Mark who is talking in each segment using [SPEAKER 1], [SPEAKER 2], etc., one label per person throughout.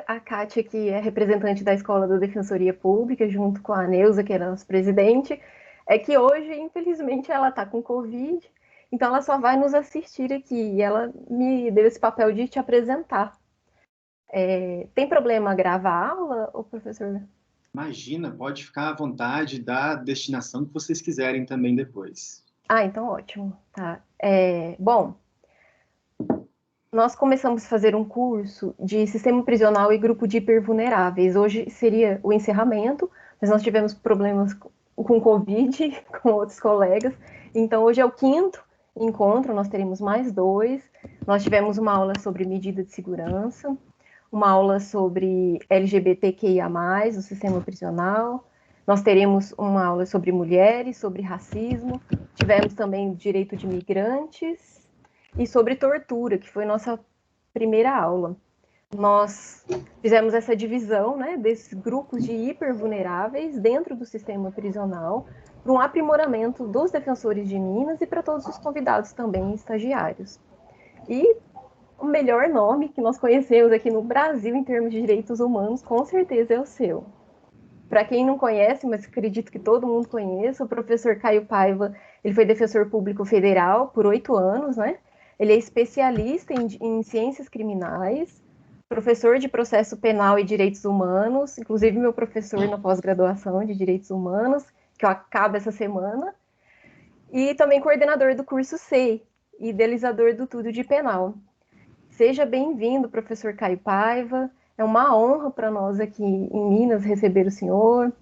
[SPEAKER 1] A Kátia, que é representante da Escola da Defensoria Pública, junto com a Neuza, que é a nossa presidente, é que hoje, infelizmente, ela está com Covid, então ela só vai nos assistir aqui. E ela me deu esse papel de te apresentar. Tem problema gravar a aula, ô professor?
[SPEAKER 2] Imagina, pode ficar à vontade da destinação que vocês quiserem também depois.
[SPEAKER 1] Ah, então ótimo. Tá. Bom, nós começamos a fazer um curso de sistema prisional e grupo de hipervulneráveis. Hoje seria o encerramento, mas nós tivemos problemas com Covid, com outros colegas. Então, hoje é o quinto encontro, nós teremos mais dois. Nós tivemos uma aula sobre medida de segurança, uma aula sobre LGBTQIA+, o sistema prisional. Nós teremos uma aula sobre mulheres, sobre racismo. Tivemos também direito de migrantes e sobre tortura, que foi nossa primeira aula. Nós fizemos essa divisão, né, desses grupos de hipervulneráveis dentro do sistema prisional para um aprimoramento dos defensores de Minas e para todos os convidados também estagiários. E o melhor nome que nós conhecemos aqui no Brasil em termos de direitos humanos, com certeza é o seu. Para quem não conhece, mas acredito que todo mundo conheça, o professor Caio Paiva, ele foi defensor público federal por 8 anos, né? Ele é especialista em ciências criminais, professor de processo penal e direitos humanos, inclusive meu professor na pós-graduação de direitos humanos, que eu acabo essa semana, e também coordenador do curso SEI, idealizador do Tudo de Penal. Seja bem-vindo, professor Caio Paiva. É uma honra para nós aqui em Minas receber o senhor.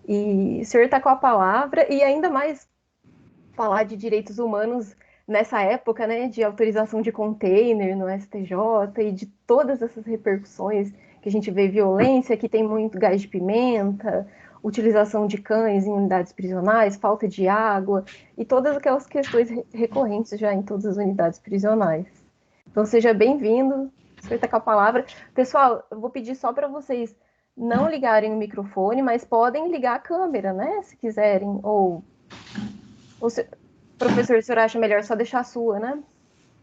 [SPEAKER 1] E o senhor está com a palavra, e ainda mais falar de direitos humanos nessa época, né, de autorização de container no STJ e de todas essas repercussões que a gente vê, violência, que tem muito gás de pimenta, utilização de cães em unidades prisionais, falta de água e todas aquelas questões recorrentes já em todas as unidades prisionais. Então seja bem-vindo, o senhor está com a palavra. Pessoal, eu vou pedir só para vocês não ligarem o microfone, mas podem ligar a câmera, né, se quiserem, ou se, professor, o senhor acha melhor só deixar a sua, né?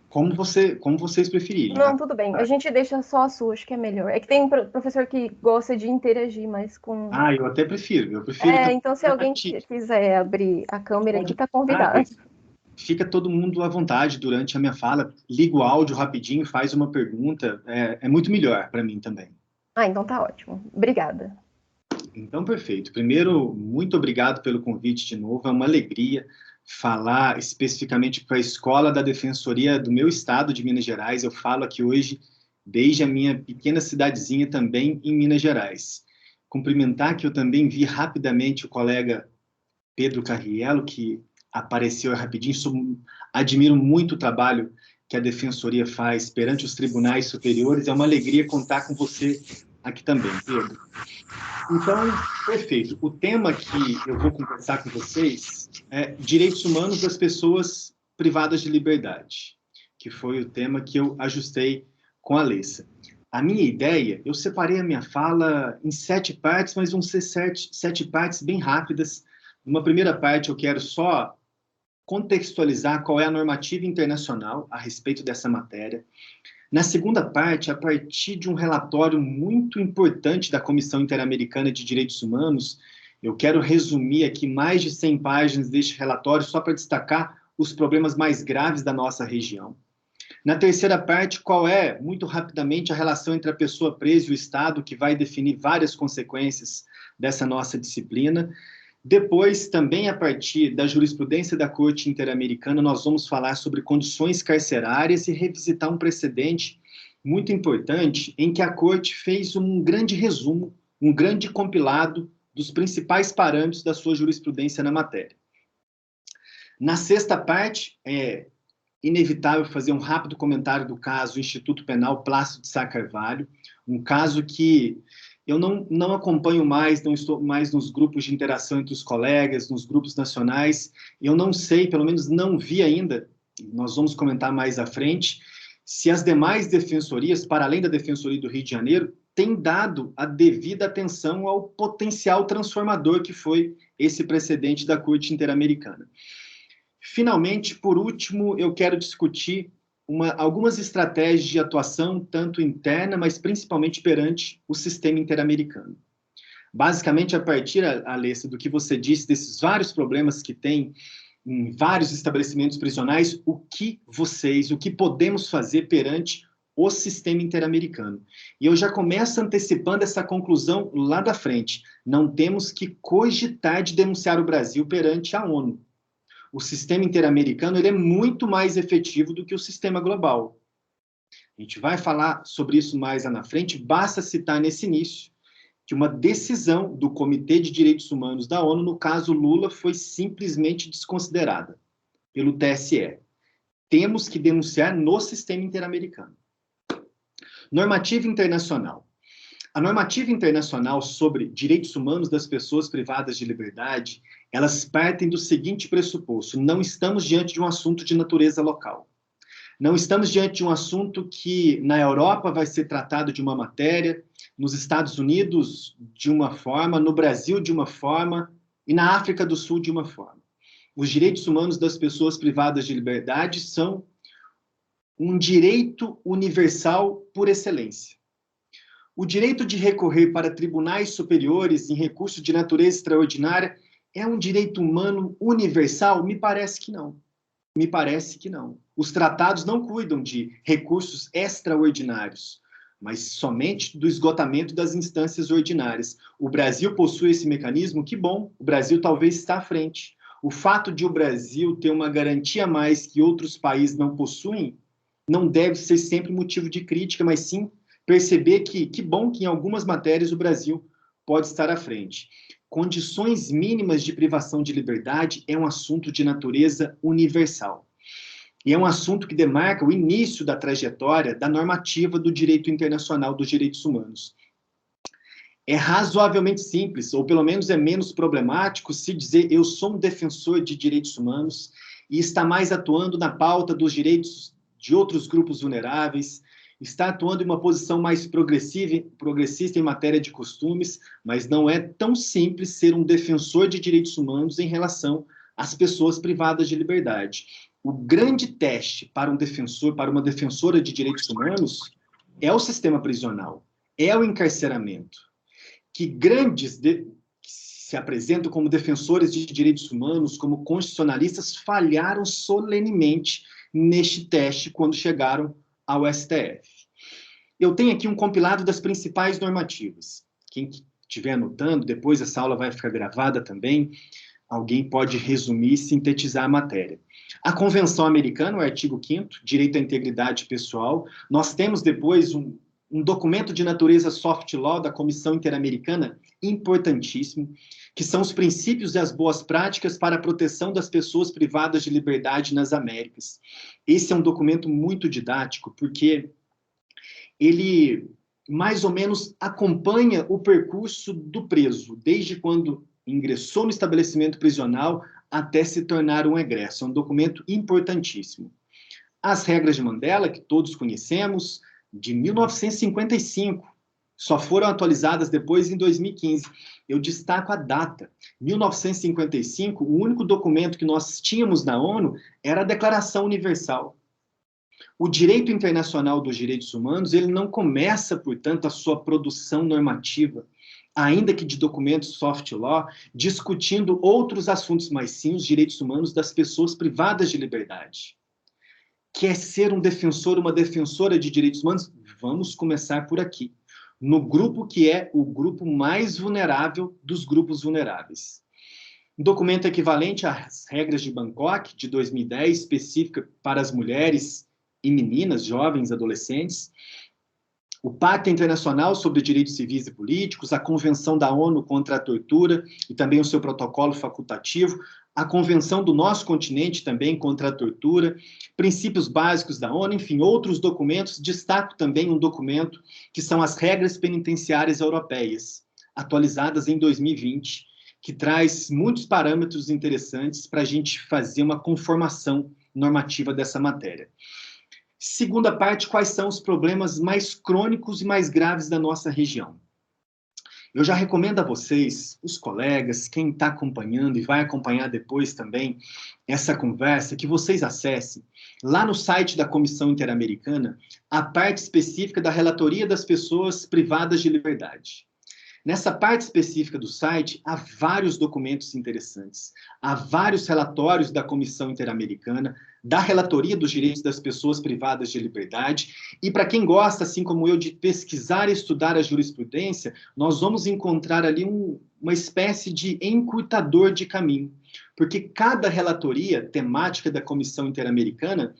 [SPEAKER 2] Como vocês preferirem.
[SPEAKER 1] Não, tudo bem. A gente deixa só a sua, acho que é melhor. É que tem professor que gosta de interagir mais com.
[SPEAKER 2] Eu até prefiro. Eu prefiro também.
[SPEAKER 1] Então, se alguém quiser abrir a câmera aqui,
[SPEAKER 2] Pode.
[SPEAKER 1] tá convidado.
[SPEAKER 2] Fica todo mundo à vontade durante a minha fala. Liga o áudio rapidinho, faz uma pergunta. É muito melhor para mim também.
[SPEAKER 1] Então tá ótimo. Obrigada.
[SPEAKER 2] Então, perfeito. Primeiro, muito obrigado pelo convite de novo. É uma alegria falar especificamente para a Escola da Defensoria do meu estado de Minas Gerais. Eu falo aqui hoje desde a minha pequena cidadezinha também em Minas Gerais. Cumprimentar que eu também vi rapidamente o colega Pedro Carriello, que apareceu rapidinho. Admiro muito o trabalho que a Defensoria faz perante os tribunais superiores. É uma alegria contar com você aqui também, Pedro. Então, perfeito. O tema que eu vou conversar com vocês é direitos humanos das pessoas privadas de liberdade, que foi o tema que eu ajustei com a Alessa. A minha ideia, eu separei a minha fala em 7 partes, mas vão ser 7 partes bem rápidas. Numa primeira parte, eu quero só contextualizar qual é a normativa internacional a respeito dessa matéria. Na segunda parte, a partir de um relatório muito importante da Comissão Interamericana de Direitos Humanos, eu quero resumir aqui mais de 100 páginas deste relatório só para destacar os problemas mais graves da nossa região. Na terceira parte, qual é, muito rapidamente, a relação entre a pessoa presa e o Estado, que vai definir várias consequências dessa nossa disciplina. Depois, também a partir da jurisprudência da Corte Interamericana, nós vamos falar sobre condições carcerárias e revisitar um precedente muito importante em que a Corte fez um grande resumo, um grande compilado dos principais parâmetros da sua jurisprudência na matéria. Na sexta parte, é inevitável fazer um rápido comentário do caso Instituto Penal Plácido de Sá Carvalho, um caso que eu não acompanho mais, não estou mais nos grupos de interação entre os colegas, nos grupos nacionais, eu não sei, pelo menos não vi ainda, nós vamos comentar mais à frente, se as demais defensorias, para além da Defensoria do Rio de Janeiro, têm dado a devida atenção ao potencial transformador que foi esse precedente da Corte Interamericana. Finalmente, por último, eu quero discutir algumas estratégias de atuação, tanto interna, mas principalmente perante o sistema interamericano. Basicamente, a partir, Alessa, do que você disse, desses vários problemas que tem em vários estabelecimentos prisionais, o que podemos fazer perante o sistema interamericano? E eu já começo antecipando essa conclusão lá da frente. Não temos que cogitar de denunciar o Brasil perante a ONU. O sistema interamericano ele é muito mais efetivo do que o sistema global. A gente vai falar sobre isso mais lá na frente, basta citar nesse início que uma decisão do Comitê de Direitos Humanos da ONU, no caso Lula, foi simplesmente desconsiderada pelo TSE. Temos que denunciar no sistema interamericano. Normativa internacional. A normativa internacional sobre direitos humanos das pessoas privadas de liberdade, elas partem do seguinte pressuposto: não estamos diante de um assunto de natureza local. Não estamos diante de um assunto que na Europa vai ser tratado de uma matéria, nos Estados Unidos de uma forma, no Brasil de uma forma e na África do Sul de uma forma. Os direitos humanos das pessoas privadas de liberdade são um direito universal por excelência. O direito de recorrer para tribunais superiores em recurso de natureza extraordinária é um direito humano universal? Me parece que não. Me parece que não. Os tratados não cuidam de recursos extraordinários, mas somente do esgotamento das instâncias ordinárias. O Brasil possui esse mecanismo? Que bom, o Brasil talvez está à frente. O fato de o Brasil ter uma garantia a mais que outros países não possuem não deve ser sempre motivo de crítica, mas sim perceber que bom que em algumas matérias o Brasil pode estar à frente. Condições mínimas de privação de liberdade é um assunto de natureza universal. E é um assunto que demarca o início da trajetória da normativa do direito internacional dos direitos humanos. É razoavelmente simples, ou pelo menos é menos problemático, se dizer eu sou um defensor de direitos humanos e está mais atuando na pauta dos direitos de outros grupos vulneráveis, está atuando em uma posição mais progressista em matéria de costumes, mas não é tão simples ser um defensor de direitos humanos em relação às pessoas privadas de liberdade. O grande teste para um defensor, para uma defensora de direitos humanos, é o sistema prisional, é o encarceramento. Que que se apresentam como defensores de direitos humanos, como constitucionalistas, falharam solenemente neste teste quando chegaram ao STF. Eu tenho aqui um compilado das principais normativas. Quem estiver anotando, depois essa aula vai ficar gravada também, alguém pode resumir e sintetizar a matéria. A Convenção Americana, o artigo 5º, direito à integridade pessoal. Nós temos depois um documento de natureza soft law da Comissão Interamericana, importantíssimo, que são os princípios e as boas práticas para a proteção das pessoas privadas de liberdade nas Américas. Esse é um documento muito didático, porque ele mais ou menos acompanha o percurso do preso, desde quando ingressou no estabelecimento prisional até se tornar um egresso. É um documento importantíssimo. As regras de Mandela, que todos conhecemos, de 1955, só foram atualizadas depois em 2015. Eu destaco a data. 1955, o único documento que nós tínhamos na ONU era a Declaração Universal. O direito internacional dos direitos humanos, ele não começa, portanto, a sua produção normativa, ainda que de documentos soft law, discutindo outros assuntos, mas sim os direitos humanos das pessoas privadas de liberdade. Quer ser um defensor, uma defensora de direitos humanos? Vamos começar por aqui, no grupo que é o grupo mais vulnerável dos grupos vulneráveis. Um documento equivalente às regras de Bangkok, de 2010, específica para as mulheres e meninas, jovens, adolescentes, o Pacto Internacional sobre Direitos Civis e Políticos, a Convenção da ONU contra a Tortura e também o seu protocolo facultativo, a Convenção do nosso continente também contra a tortura, princípios básicos da ONU, enfim, outros documentos. Destaco também um documento que são as regras penitenciárias europeias, atualizadas em 2020, que traz muitos parâmetros interessantes para a gente fazer uma conformação normativa dessa matéria. Segunda parte, quais são os problemas mais crônicos e mais graves da nossa região? Eu já recomendo a vocês, os colegas, quem está acompanhando e vai acompanhar depois também essa conversa, que vocês acessem lá no site da Comissão Interamericana a parte específica da relatoria das pessoas privadas de liberdade. Nessa parte específica do site, há vários documentos interessantes, há vários relatórios da Comissão Interamericana, da Relatoria dos Direitos das Pessoas Privadas de Liberdade, e para quem gosta, assim como eu, de pesquisar e estudar a jurisprudência, nós vamos encontrar ali uma espécie de encurtador de caminho, porque cada relatoria temática da Comissão Interamericana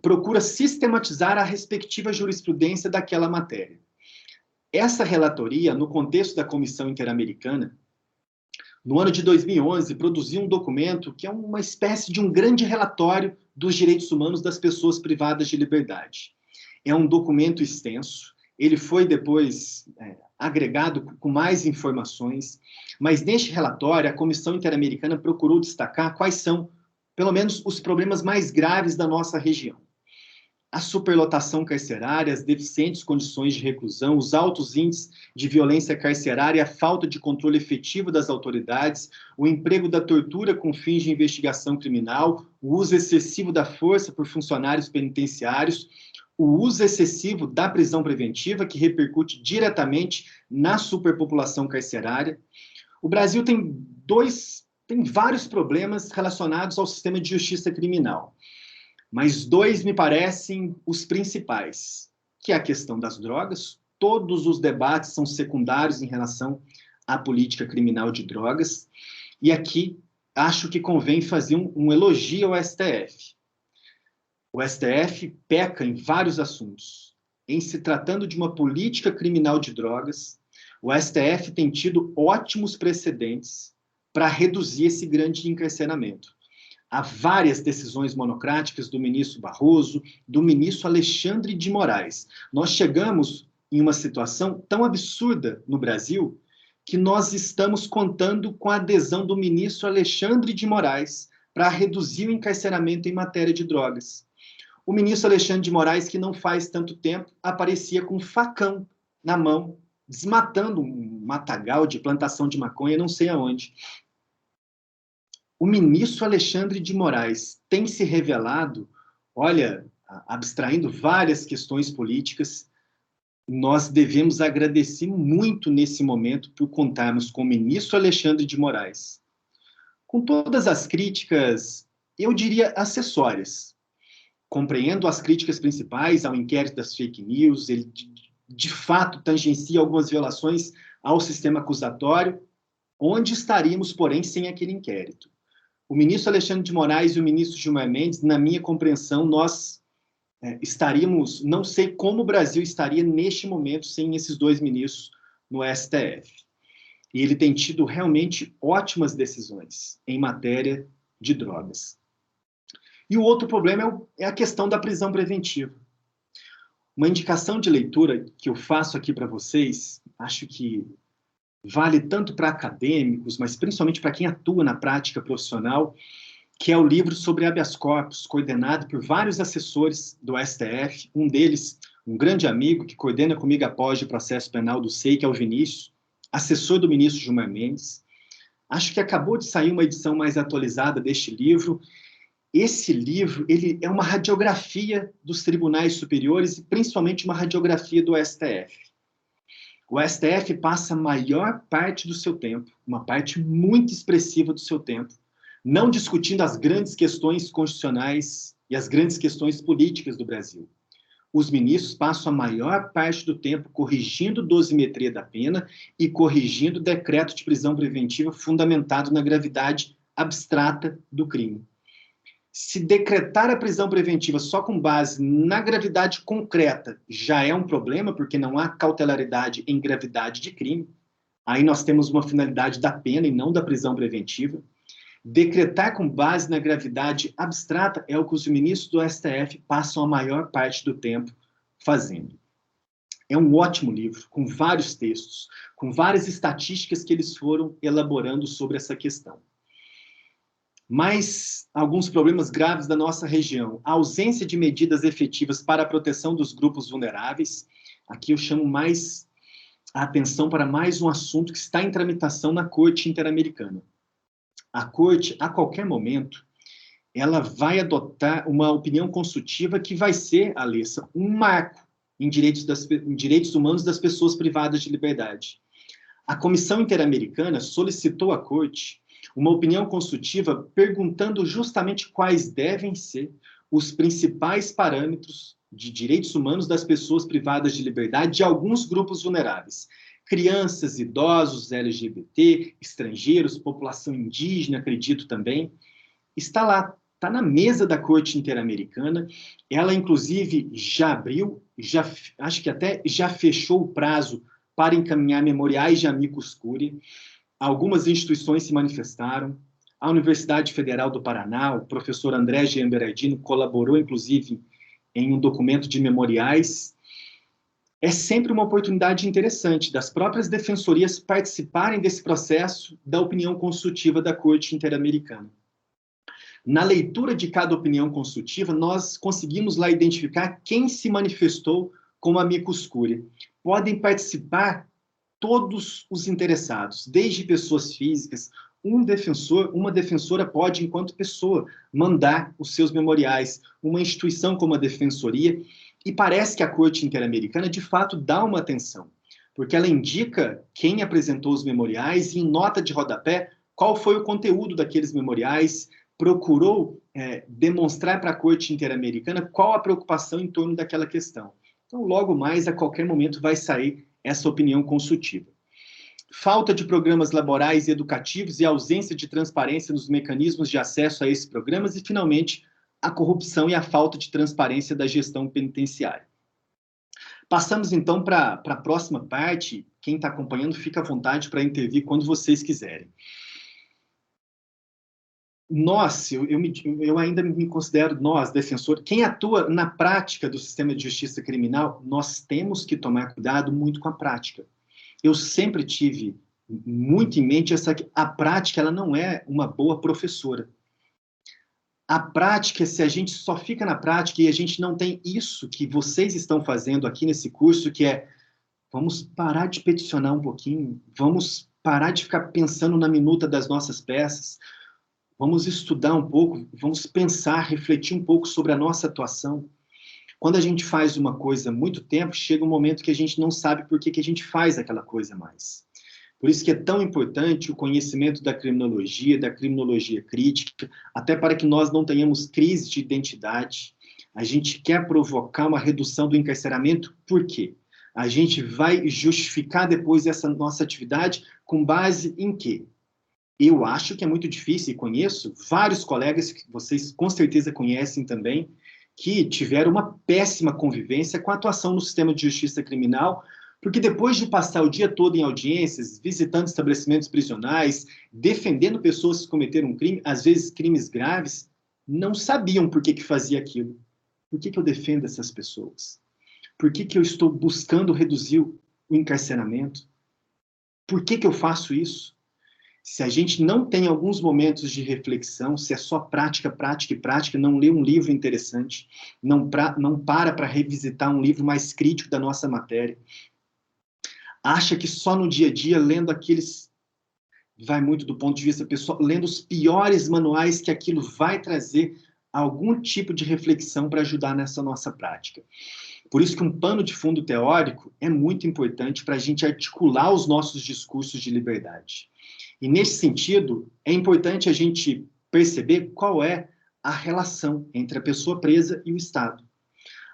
[SPEAKER 2] procura sistematizar a respectiva jurisprudência daquela matéria. Essa relatoria, no contexto da Comissão Interamericana, no ano de 2011, produziu um documento que é uma espécie de um grande relatório dos direitos humanos das pessoas privadas de liberdade. É um documento extenso, ele foi depois agregado com mais informações, mas neste relatório a Comissão Interamericana procurou destacar quais são, pelo menos, os problemas mais graves da nossa região. A superlotação carcerária, as deficientes condições de reclusão, os altos índices de violência carcerária, a falta de controle efetivo das autoridades, o emprego da tortura com fins de investigação criminal, o uso excessivo da força por funcionários penitenciários, o uso excessivo da prisão preventiva, que repercute diretamente na superpopulação carcerária. O Brasil tem vários problemas relacionados ao sistema de justiça criminal. Mas dois me parecem os principais, que é a questão das drogas. Todos os debates são secundários em relação à política criminal de drogas. E aqui acho que convém fazer um elogio ao STF. O STF peca em vários assuntos. Em se tratando de uma política criminal de drogas, o STF tem tido ótimos precedentes para reduzir esse grande encarceramento. Há várias decisões monocráticas do ministro Barroso, do ministro Alexandre de Moraes. Nós chegamos em uma situação tão absurda no Brasil que nós estamos contando com a adesão do ministro Alexandre de Moraes para reduzir o encarceramento em matéria de drogas. O ministro Alexandre de Moraes, que não faz tanto tempo, aparecia com um facão na mão, desmatando um matagal de plantação de maconha, não sei aonde. O ministro Alexandre de Moraes tem se revelado, olha, abstraindo várias questões políticas, nós devemos agradecer muito nesse momento por contarmos com o ministro Alexandre de Moraes. Com todas as críticas, eu diria acessórias. Compreendo as críticas principais ao inquérito das fake news, ele de fato tangencia algumas violações ao sistema acusatório, onde estaríamos, porém, sem aquele inquérito. O ministro Alexandre de Moraes e o ministro Gilmar Mendes, na minha compreensão, nós estaríamos, não sei como o Brasil estaria neste momento sem esses dois ministros no STF. E ele tem tido realmente ótimas decisões em matéria de drogas. E o outro problema é a questão da prisão preventiva. Uma indicação de leitura que eu faço aqui para vocês, acho que vale tanto para acadêmicos, mas principalmente para quem atua na prática profissional, que é o livro sobre habeas corpus, coordenado por vários assessores do STF, um deles, um grande amigo que coordena comigo após o processo penal do SEI, que é o Vinícius, assessor do ministro Gilmar Mendes. Acho que acabou de sair uma edição mais atualizada deste livro. Esse livro, ele é uma radiografia dos tribunais superiores e principalmente uma radiografia do STF. O STF passa a maior parte do seu tempo, uma parte muito expressiva do seu tempo, não discutindo as grandes questões constitucionais e as grandes questões políticas do Brasil. Os ministros passam a maior parte do tempo corrigindo dosimetria da pena e corrigindo o decreto de prisão preventiva fundamentado na gravidade abstrata do crime. Se decretar a prisão preventiva só com base na gravidade concreta já é um problema, porque não há cautelaridade em gravidade de crime, aí nós temos uma finalidade da pena e não da prisão preventiva. Decretar com base na gravidade abstrata é o que os ministros do STF passam a maior parte do tempo fazendo. É um ótimo livro, com vários textos, com várias estatísticas que eles foram elaborando sobre essa questão. Mas alguns problemas graves da nossa região. A ausência de medidas efetivas para a proteção dos grupos vulneráveis. Aqui eu chamo mais a atenção para mais um assunto que está em tramitação na Corte Interamericana. A Corte, a qualquer momento, ela vai adotar uma opinião consultiva que vai ser, Alessa, um marco em direitos humanos das pessoas privadas de liberdade. A Comissão Interamericana solicitou à Corte uma opinião consultiva perguntando justamente quais devem ser os principais parâmetros de direitos humanos das pessoas privadas de liberdade de alguns grupos vulneráveis. Crianças, idosos, LGBT, estrangeiros, população indígena, acredito também. Está lá, está na mesa da Corte Interamericana. Ela, inclusive, já abriu, acho que até já fechou o prazo para encaminhar memoriais de amicus curiae. Algumas instituições se manifestaram. A Universidade Federal do Paraná, o professor André Giamberardino, colaborou, inclusive, em um documento de memoriais. É sempre uma oportunidade interessante das próprias defensorias participarem desse processo da opinião consultiva da Corte Interamericana. Na leitura de cada opinião consultiva, nós conseguimos lá identificar quem se manifestou como amicus curiae. Podem participar todos os interessados, desde pessoas físicas. Um defensor, uma defensora pode, enquanto pessoa, mandar os seus memoriais. Uma instituição como a Defensoria. E parece que a Corte Interamericana, de fato, dá uma atenção, porque ela indica quem apresentou os memoriais e, em nota de rodapé, qual foi o conteúdo daqueles memoriais, procurou demonstrar para a Corte Interamericana qual a preocupação em torno daquela questão. Então, logo mais, a qualquer momento, vai sair essa opinião consultiva. Falta de programas laborais e educativos e ausência de transparência nos mecanismos de acesso a esses programas e, finalmente, a corrupção e a falta de transparência da gestão penitenciária. Passamos, então, para a próxima parte. Quem está acompanhando, fica à vontade para intervir quando vocês quiserem. Nós, eu ainda me considero nós, defensor, quem atua na prática do sistema de justiça criminal, nós temos que tomar cuidado muito com a prática. Eu sempre tive muito em mente a prática, ela não é uma boa professora. A prática, se a gente só fica na prática e a gente não tem isso que vocês estão fazendo aqui nesse curso, que é, vamos parar de peticionar um pouquinho, vamos parar de ficar pensando na minuta das nossas peças, vamos estudar um pouco, vamos pensar, refletir um pouco sobre a nossa atuação. Quando a gente faz uma coisa há muito tempo, chega um momento que a gente não sabe por que a gente faz aquela coisa mais. Por isso que é tão importante o conhecimento da criminologia crítica, até para que nós não tenhamos crise de identidade. A gente quer provocar uma redução do encarceramento, por quê? A gente vai justificar depois essa nossa atividade com base em quê? Eu acho que é muito difícil, e conheço vários colegas que vocês com certeza conhecem também, que tiveram uma péssima convivência com a atuação no sistema de justiça criminal, porque depois de passar o dia todo em audiências, visitando estabelecimentos prisionais, defendendo pessoas que cometeram um crime, às vezes crimes graves, não sabiam por que fazia aquilo. Por que eu defendo essas pessoas? Por que eu estou buscando reduzir o encarceramento? Por que eu faço isso? Se a gente não tem alguns momentos de reflexão, se é só prática, prática e prática, não lê um livro interessante, não para revisitar um livro mais crítico da nossa matéria, acha que só no dia a dia, lendo aqueles, vai muito do ponto de vista pessoal, lendo os piores manuais, que aquilo vai trazer algum tipo de reflexão para ajudar nessa nossa prática. Por isso que um pano de fundo teórico é muito importante para a gente articular os nossos discursos de liberdade. E, nesse sentido, é importante a gente perceber qual é a relação entre a pessoa presa e o Estado.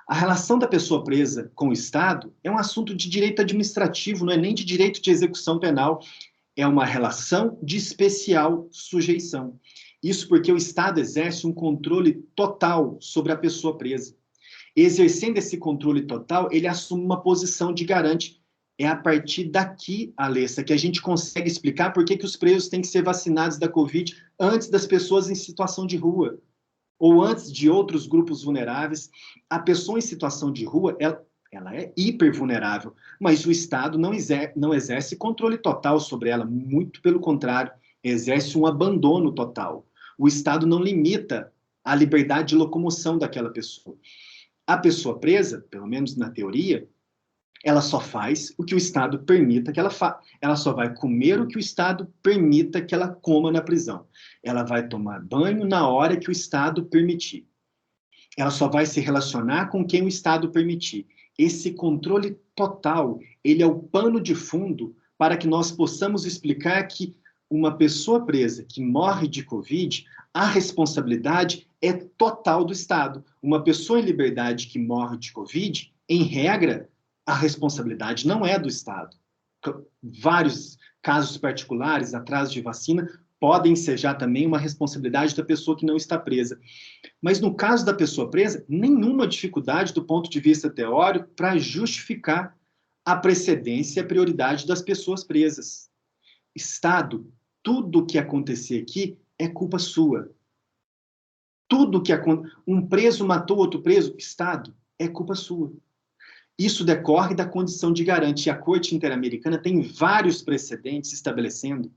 [SPEAKER 2] A relação da pessoa presa com o Estado é um assunto de direito administrativo, não é nem de direito de execução penal, é uma relação de especial sujeição. Isso porque o Estado exerce um controle total sobre a pessoa presa. Exercendo esse controle total, ele assume uma posição de garante. É a partir daqui, Alessa, que a gente consegue explicar por que os presos têm que ser vacinados da Covid antes das pessoas em situação de rua, ou antes de outros grupos vulneráveis. A pessoa em situação de rua, ela é hipervulnerável, mas o Estado não exerce controle total sobre ela, muito pelo contrário, exerce um abandono total. O Estado não limita a liberdade de locomoção daquela pessoa. A pessoa presa, pelo menos na teoria, Ela só faz o que o Estado permita que ela faça. Ela só vai comer o que o Estado permita que ela coma na prisão. Ela vai tomar banho na hora que o Estado permitir. Ela só vai se relacionar com quem o Estado permitir. Esse controle total, ele é o pano de fundo para que nós possamos explicar que uma pessoa presa que morre de Covid, a responsabilidade é total do Estado. Uma pessoa em liberdade que morre de Covid, em regra, a responsabilidade não é do Estado. Vários casos particulares, atraso de vacina, podem ser já também uma responsabilidade da pessoa que não está presa. Mas no caso da pessoa presa, nenhuma dificuldade do ponto de vista teórico para justificar a precedência e a prioridade das pessoas presas. Estado, tudo o que acontecer aqui é culpa sua. Tudo que um preso matou outro preso, Estado, é culpa sua. Isso decorre da condição de garante. E a Corte Interamericana tem vários precedentes estabelecendo: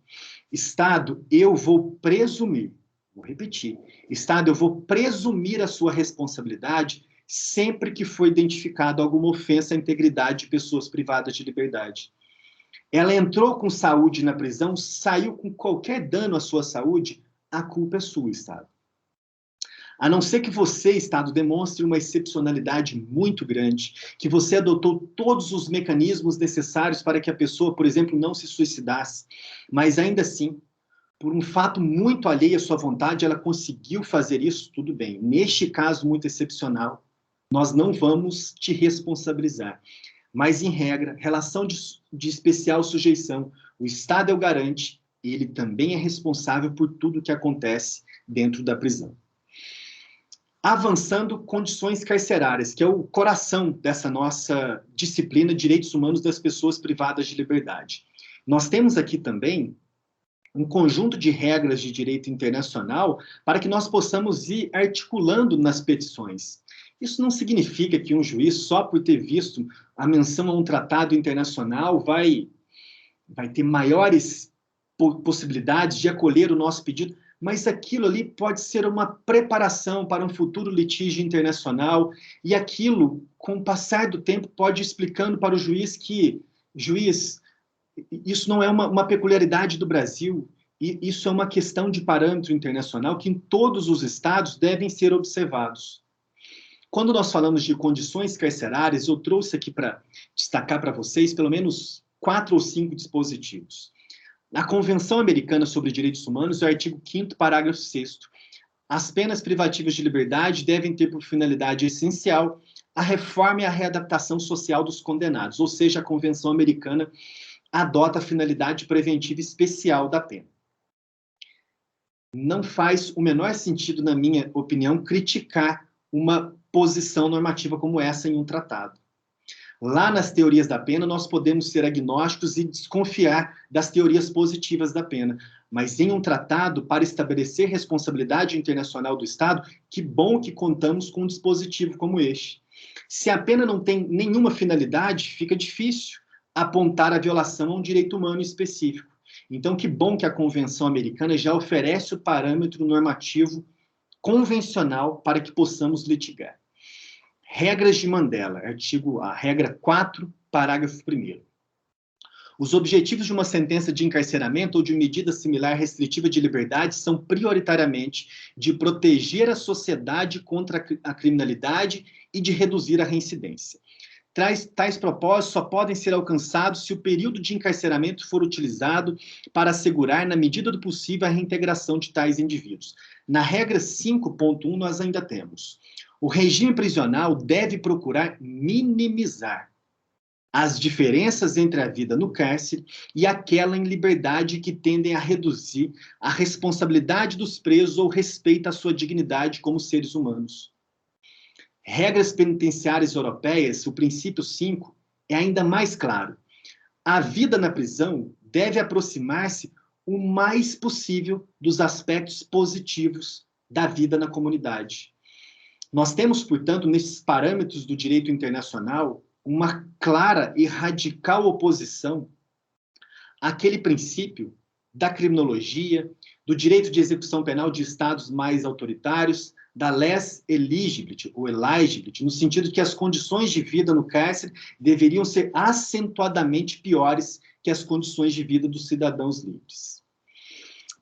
[SPEAKER 2] Estado, eu vou presumir, vou repetir, Estado, eu vou presumir a sua responsabilidade sempre que for identificado alguma ofensa à integridade de pessoas privadas de liberdade. Ela entrou com saúde na prisão, saiu com qualquer dano à sua saúde, a culpa é sua, Estado. A não ser que você, Estado, demonstre uma excepcionalidade muito grande, que você adotou todos os mecanismos necessários para que a pessoa, por exemplo, não se suicidasse, mas ainda assim, por um fato muito alheio à sua vontade, ela conseguiu fazer isso, tudo bem. Neste caso muito excepcional, nós não vamos te responsabilizar. Mas, em regra, relação de especial sujeição, o Estado é o garante e ele também é responsável por tudo que acontece dentro da prisão. Avançando, condições carcerárias, que é o coração dessa nossa disciplina de direitos humanos das pessoas privadas de liberdade. Nós temos aqui também um conjunto de regras de direito internacional para que nós possamos ir articulando nas petições. Isso não significa que um juiz, só por ter visto a menção a um tratado internacional, vai ter maiores possibilidades de acolher o nosso pedido, mas aquilo ali pode ser uma preparação para um futuro litígio internacional, e aquilo, com o passar do tempo, pode ir explicando para o juiz que, juiz, isso não é uma peculiaridade do Brasil, isso é uma questão de parâmetro internacional que em todos os estados devem ser observados. Quando nós falamos de condições carcerárias, eu trouxe aqui para destacar para vocês pelo menos 4 ou 5 dispositivos. Na Convenção Americana sobre Direitos Humanos, o artigo 5º, parágrafo 6º, as penas privativas de liberdade devem ter por finalidade essencial a reforma e a readaptação social dos condenados, ou seja, a Convenção Americana adota a finalidade preventiva especial da pena. Não faz o menor sentido, na minha opinião, criticar uma posição normativa como essa em um tratado. Lá nas teorias da pena, nós podemos ser agnósticos e desconfiar das teorias positivas da pena. Mas em um tratado, para estabelecer responsabilidade internacional do Estado, que bom que contamos com um dispositivo como este. Se a pena não tem nenhuma finalidade, fica difícil apontar a violação a um direito humano específico. Então, que bom que a Convenção Americana já oferece o parâmetro normativo convencional para que possamos litigar. Regras de Mandela, a regra 4, parágrafo 1º. Os objetivos de uma sentença de encarceramento ou de medida similar restritiva de liberdade são prioritariamente de proteger a sociedade contra a criminalidade e de reduzir a reincidência. Tais propósitos só podem ser alcançados se o período de encarceramento for utilizado para assegurar, na medida do possível, a reintegração de tais indivíduos. Na regra 5.1, nós ainda temos: o regime prisional deve procurar minimizar as diferenças entre a vida no cárcere e aquela em liberdade que tendem a reduzir a responsabilidade dos presos ou respeito à sua dignidade como seres humanos. Regras penitenciárias europeias, o princípio 5, é ainda mais claro. A vida na prisão deve aproximar-se o mais possível dos aspectos positivos da vida na comunidade. Nós temos, portanto, nesses parâmetros do direito internacional, uma clara e radical oposição àquele princípio da criminologia, do direito de execução penal de estados mais autoritários, da less eligibility, ou eligibility, no sentido que as condições de vida no cárcere deveriam ser acentuadamente piores que as condições de vida dos cidadãos livres.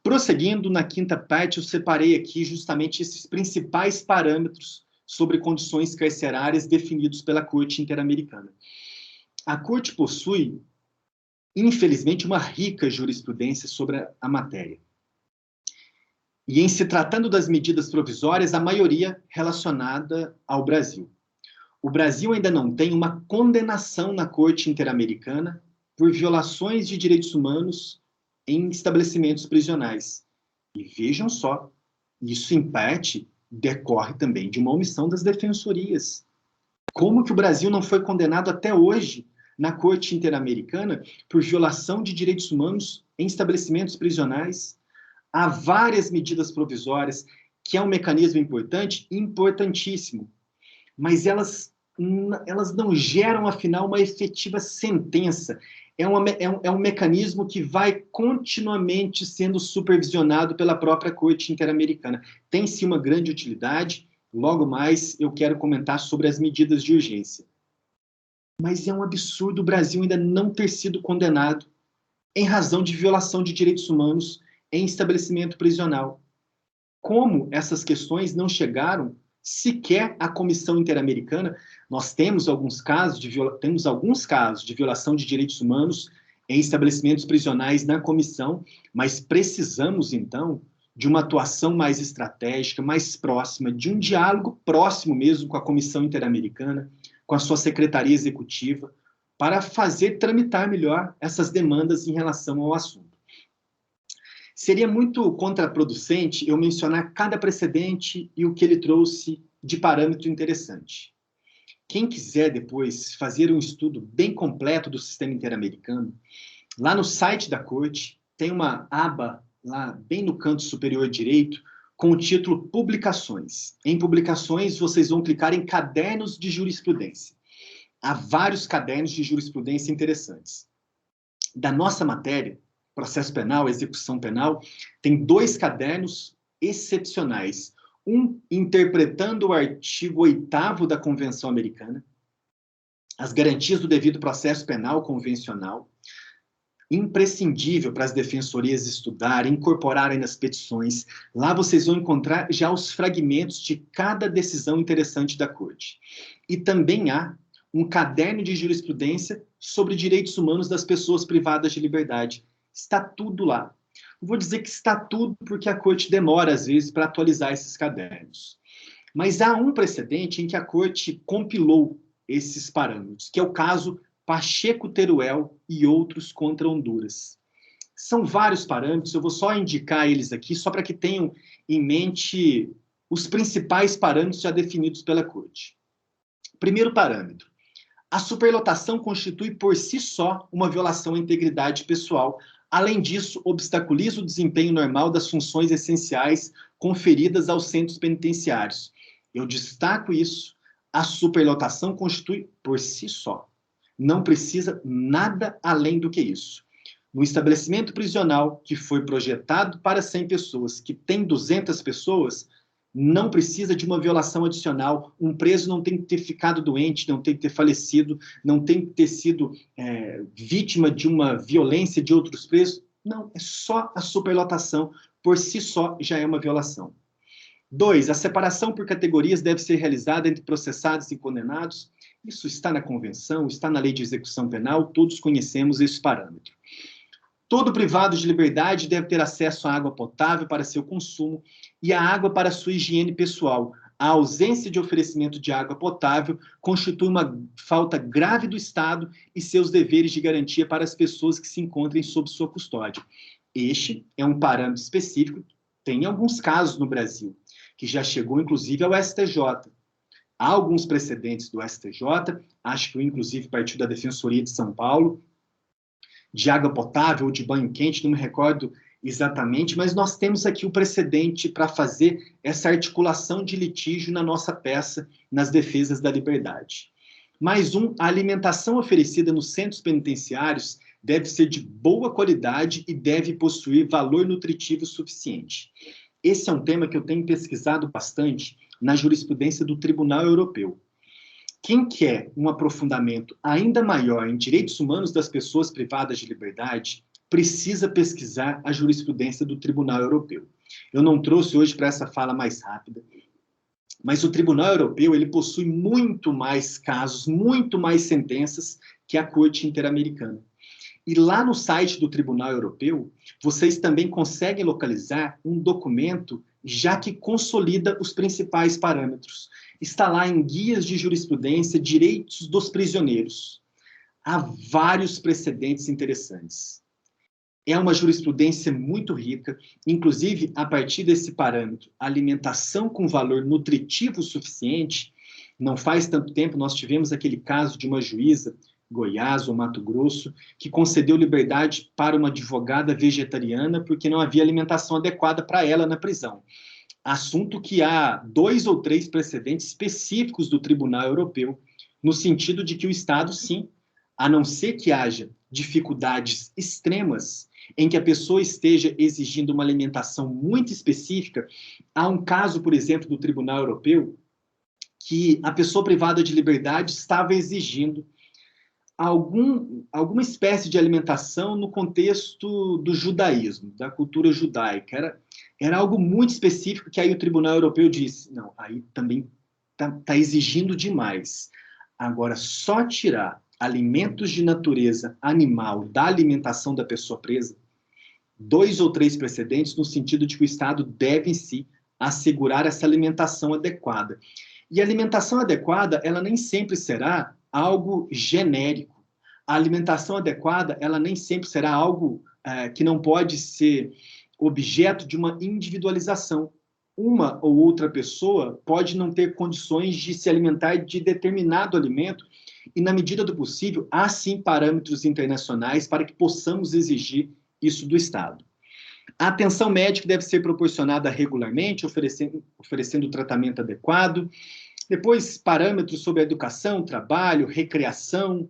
[SPEAKER 2] Prosseguindo, na quinta parte, eu separei aqui justamente esses principais parâmetros sobre condições carcerárias definidos pela Corte Interamericana. A Corte possui, infelizmente, uma rica jurisprudência sobre a matéria. E em se tratando das medidas provisórias, a maioria relacionada ao Brasil. O Brasil ainda não tem uma condenação na Corte Interamericana por violações de direitos humanos em estabelecimentos prisionais. E vejam só, isso em parte decorre também de uma omissão das defensorias. Como que o Brasil não foi condenado até hoje na Corte Interamericana por violação de direitos humanos em estabelecimentos prisionais? Há várias medidas provisórias, que é um mecanismo importante, importantíssimo, mas elas não geram, afinal, uma efetiva sentença. É um mecanismo que vai continuamente sendo supervisionado pela própria Corte Interamericana. Tem sim uma grande utilidade, logo mais eu quero comentar sobre as medidas de urgência. Mas é um absurdo o Brasil ainda não ter sido condenado em razão de violação de direitos humanos em estabelecimento prisional. Como essas questões não chegaram sequer à Comissão Interamericana? Nós temos alguns casos de violação de direitos humanos em estabelecimentos prisionais na comissão, mas precisamos, então, de uma atuação mais estratégica, mais próxima, de um diálogo próximo mesmo com a Comissão Interamericana, com a sua Secretaria Executiva, para fazer tramitar melhor essas demandas em relação ao assunto. Seria muito contraproducente eu mencionar cada precedente e o que ele trouxe de parâmetro interessante. Quem quiser depois fazer um estudo bem completo do sistema interamericano, lá no site da Corte tem uma aba lá bem no canto superior direito com o título Publicações. Em Publicações vocês vão clicar em Cadernos de Jurisprudência. Há vários cadernos de jurisprudência interessantes. Da nossa matéria, Processo Penal, Execução Penal, tem 2 cadernos excepcionais. Um interpretando o artigo 8º da Convenção Americana, as garantias do devido processo penal convencional, imprescindível para as defensorias estudarem, incorporarem nas petições. Lá vocês vão encontrar já os fragmentos de cada decisão interessante da Corte. E também há um caderno de jurisprudência sobre direitos humanos das pessoas privadas de liberdade. Está tudo lá. Eu vou dizer que está tudo porque a Corte demora, às vezes, para atualizar esses cadernos. Mas há um precedente em que a Corte compilou esses parâmetros, que é o caso Pacheco Teruel e outros contra Honduras. São vários parâmetros, eu vou só indicar eles aqui, só para que tenham em mente os principais parâmetros já definidos pela Corte. Primeiro parâmetro. A superlotação constitui por si só uma violação à integridade pessoal. Além disso, obstaculiza o desempenho normal das funções essenciais conferidas aos centros penitenciários. Eu destaco isso. A superlotação constitui por si só. Não precisa nada além do que isso. No estabelecimento prisional, que foi projetado para 100 pessoas, que tem 200 pessoas, não precisa de uma violação adicional. Um preso não tem que ter ficado doente, não tem que ter falecido, não tem que ter sido vítima de uma violência de outros presos. Não, é só a superlotação. Por si só, já é uma violação. 2. A separação por categorias deve ser realizada entre processados e condenados. Isso está na Convenção, está na Lei de Execução Penal, todos conhecemos esse parâmetro. Todo privado de liberdade deve ter acesso à água potável para seu consumo e à água para sua higiene pessoal. A ausência de oferecimento de água potável constitui uma falta grave do Estado e seus deveres de garantia para as pessoas que se encontrem sob sua custódia. Este é um parâmetro específico, tem alguns casos no Brasil, que já chegou inclusive ao STJ. Há alguns precedentes do STJ, acho que inclusive partiu da Defensoria de São Paulo, de água potável ou de banho quente, não me recordo exatamente, mas nós temos aqui o precedente para fazer essa articulação de litígio na nossa peça, nas defesas da liberdade. Mais um, a alimentação oferecida nos centros penitenciários deve ser de boa qualidade e deve possuir valor nutritivo suficiente. Esse é um tema que eu tenho pesquisado bastante na jurisprudência do Tribunal Europeu. Quem quer um aprofundamento ainda maior em direitos humanos das pessoas privadas de liberdade, precisa pesquisar a jurisprudência do Tribunal Europeu. Eu não trouxe hoje para essa fala mais rápida, mas o Tribunal Europeu ele possui muito mais casos, muito mais sentenças que a Corte Interamericana. E lá no site do Tribunal Europeu, vocês também conseguem localizar um documento já que consolida os principais parâmetros. Está lá em Guias de Jurisprudência, Direitos dos Prisioneiros. Há vários precedentes interessantes. É uma jurisprudência muito rica, inclusive a partir desse parâmetro, alimentação com valor nutritivo suficiente. Não faz tanto tempo, nós tivemos aquele caso de uma juíza, Goiás ou Mato Grosso, que concedeu liberdade para uma advogada vegetariana porque não havia alimentação adequada para ela na prisão. Assunto que há 2 ou 3 precedentes específicos do Tribunal Europeu, no sentido de que o Estado, sim, a não ser que haja dificuldades extremas, em que a pessoa esteja exigindo uma alimentação muito específica. Há um caso, por exemplo, do Tribunal Europeu, que a pessoa privada de liberdade estava exigindo alguma espécie de alimentação no contexto do judaísmo, da cultura judaica. Era algo muito específico que aí o Tribunal Europeu disse, não, aí também está exigindo demais. Agora, só tirar alimentos de natureza animal da alimentação da pessoa presa, 2 ou 3 precedentes no sentido de que o Estado deve, em si, assegurar essa alimentação adequada. E a alimentação adequada, ela nem sempre será algo genérico. A alimentação adequada, ela nem sempre será algo que não pode ser objeto de uma individualização. Uma ou outra pessoa pode não ter condições de se alimentar de determinado alimento e, na medida do possível, há sim parâmetros internacionais para que possamos exigir isso do Estado. A atenção médica deve ser proporcionada regularmente, oferecendo tratamento adequado. Depois, parâmetros sobre a educação, trabalho, recreação.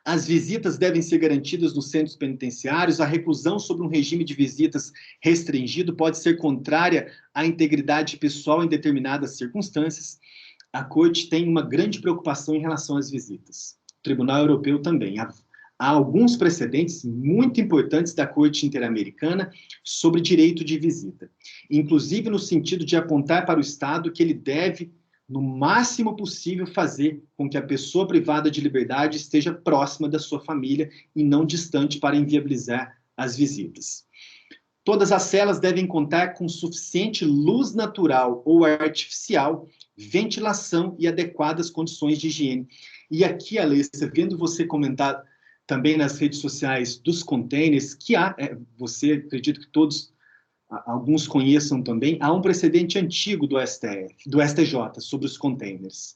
[SPEAKER 2] As visitas devem ser garantidas nos centros penitenciários. A reclusão sobre um regime de visitas restringido pode ser contrária à integridade pessoal em determinadas circunstâncias. A Corte tem uma grande preocupação em relação às visitas. O Tribunal Europeu também. Há alguns precedentes muito importantes da Corte Interamericana sobre direito de visita, inclusive no sentido de apontar para o Estado que ele deve, no máximo possível, fazer com que a pessoa privada de liberdade esteja próxima da sua família e não distante para inviabilizar as visitas. Todas as celas devem contar com suficiente luz natural ou artificial, ventilação e adequadas condições de higiene. E aqui, Alessia, vendo você comentar também nas redes sociais dos containers, que você, acredito que todos, alguns conheçam também, há um precedente antigo do STJ sobre os containers.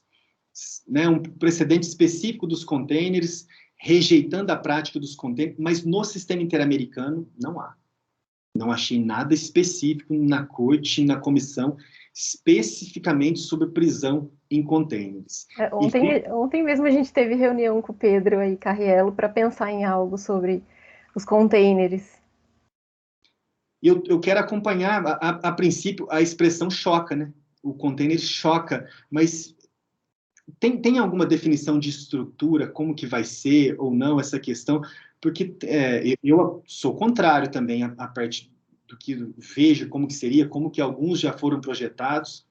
[SPEAKER 2] Né? Um precedente específico dos containers, rejeitando a prática dos containers, mas no sistema interamericano não há. Não achei nada específico na corte, na comissão, especificamente sobre prisão em containers.
[SPEAKER 1] Ontem mesmo a gente teve reunião com o Pedro aí, Carriello, para pensar em algo sobre os containers.
[SPEAKER 2] Eu quero acompanhar, a princípio, a expressão choca, né? O container choca, mas tem alguma definição de estrutura, como que vai ser ou não essa questão? Porque eu sou contrário também à parte do que vejo, como que seria, como que alguns já foram projetados,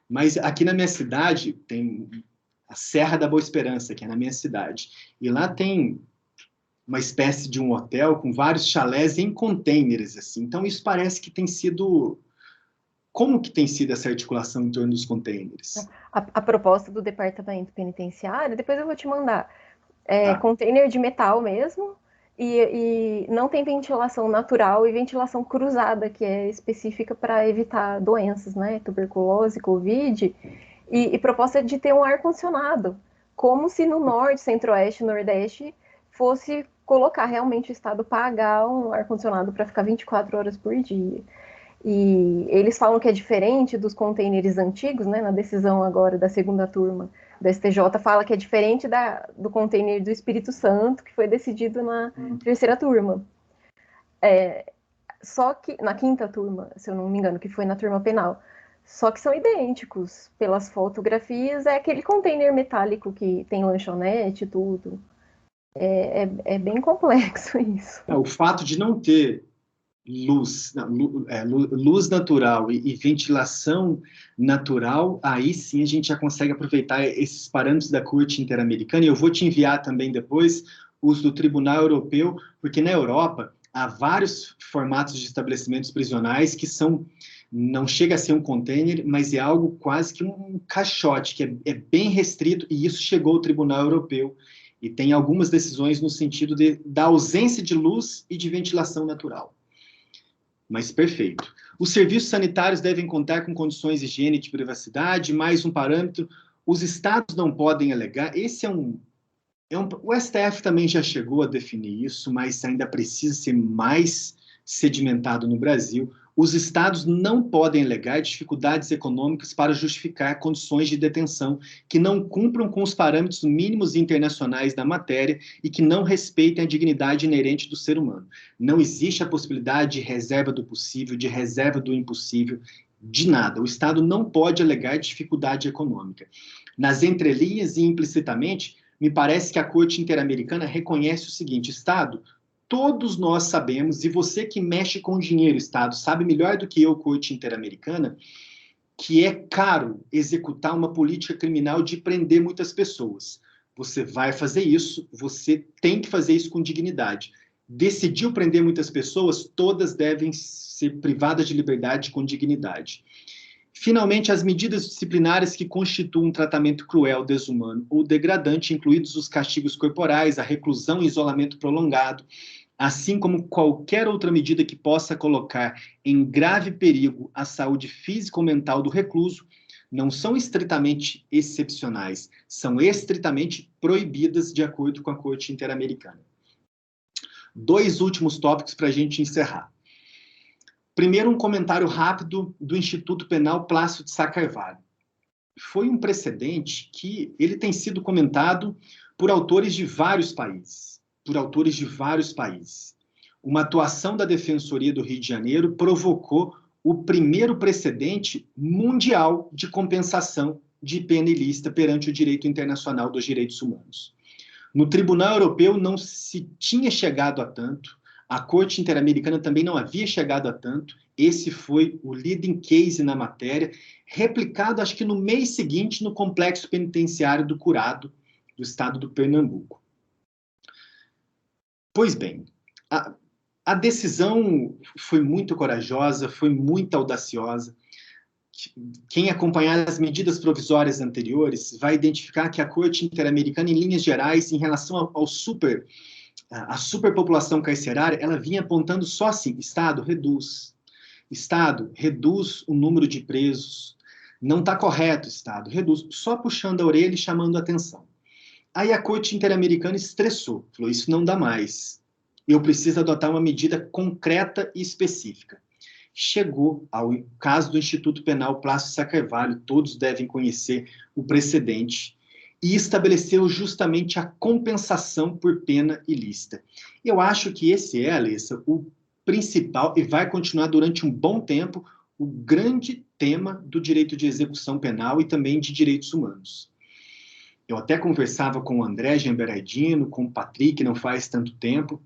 [SPEAKER 2] mas aqui na minha cidade tem a Serra da Boa Esperança, que é na minha cidade, e lá tem uma espécie de um hotel com vários chalés em containers, assim. Então isso parece que tem sido... Como que tem sido essa articulação em torno dos containers?
[SPEAKER 1] A proposta do Departamento Penitenciário, depois eu vou te mandar,
[SPEAKER 2] Tá.
[SPEAKER 1] Container de metal mesmo, e não tem ventilação natural e ventilação cruzada, que é específica para evitar doenças, né? Tuberculose, Covid, e proposta de ter um ar-condicionado, como se no Norte, Centro-Oeste, Nordeste fosse colocar realmente o Estado pagar um ar-condicionado para ficar 24 horas por dia. E eles falam que é diferente dos containers antigos, né? Na decisão agora da segunda turma do STJ fala que é diferente do container do Espírito Santo, que foi decidido na terceira turma. Só que, na quinta turma, se eu não me engano, que foi na turma penal. Só que são idênticos. Pelas fotografias, é aquele container metálico que tem lanchonete e tudo. É bem complexo isso.
[SPEAKER 2] O fato de não ter luz natural e ventilação natural, aí sim a gente já consegue aproveitar esses parâmetros da Corte Interamericana, e eu vou te enviar também depois os do Tribunal Europeu, porque na Europa há vários formatos de estabelecimentos prisionais que não chega a ser um container, mas é algo quase que um caixote, que é bem restrito, e isso chegou ao Tribunal Europeu, e tem algumas decisões no sentido da ausência de luz e de ventilação natural. Mas perfeito. Os serviços sanitários devem contar com condições de higiene e de privacidade, mais um parâmetro, os estados não podem alegar, esse o STF também já chegou a definir isso, mas ainda precisa ser mais sedimentado no Brasil. Os estados não podem alegar dificuldades econômicas para justificar condições de detenção que não cumpram com os parâmetros mínimos internacionais da matéria e que não respeitem a dignidade inerente do ser humano. Não existe a possibilidade de reserva do possível, de reserva do impossível, de nada. O Estado não pode alegar dificuldade econômica. Nas entrelinhas e implicitamente, me parece que a Corte Interamericana reconhece o seguinte: Estado, todos nós sabemos, e você que mexe com dinheiro, Estado, sabe melhor do que eu, Corte Interamericana, que é caro executar uma política criminal de prender muitas pessoas. Você vai fazer isso, você tem que fazer isso com dignidade. Decidiu prender muitas pessoas, todas devem ser privadas de liberdade com dignidade. Finalmente, as medidas disciplinares que constituam um tratamento cruel, desumano ou degradante, incluídos os castigos corporais, a reclusão e isolamento prolongado, assim como qualquer outra medida que possa colocar em grave perigo a saúde física ou mental do recluso, não são estritamente excepcionais, são estritamente proibidas de acordo com a Corte Interamericana. 2 últimos tópicos para a gente encerrar. Primeiro, um comentário rápido do Instituto Penal Plácido de Sá Carvalho. Foi um precedente que ele tem sido comentado por autores de vários países. Uma atuação da Defensoria do Rio de Janeiro provocou o primeiro precedente mundial de compensação de pena ilícita perante o direito internacional dos direitos humanos. No Tribunal Europeu não se tinha chegado a tanto, a Corte Interamericana também não havia chegado a tanto, esse foi o leading case na matéria, replicado, acho que no mês seguinte, no complexo penitenciário do Curado, do estado do Pernambuco. Pois bem, a decisão foi muito corajosa, foi muito audaciosa. Quem acompanhar as medidas provisórias anteriores vai identificar que a Corte Interamericana, em linhas gerais, em relação a superpopulação carcerária, ela vinha apontando só assim: Estado, reduz o número de presos, não está correto, Estado, reduz, só puxando a orelha e chamando a atenção. Aí a Corte Interamericana estressou, falou: isso não dá mais, eu preciso adotar uma medida concreta e específica. Chegou ao caso do Instituto Penal Plácido de Sá Carvalho, todos devem conhecer o precedente, e estabeleceu justamente a compensação por pena ilícita. Eu acho que esse é, Alessa, o principal, e vai continuar durante um bom tempo, o grande tema do direito de execução penal e também de direitos humanos. Eu até conversava com o André Gemberardino, com o Patrick, não faz tanto tempo.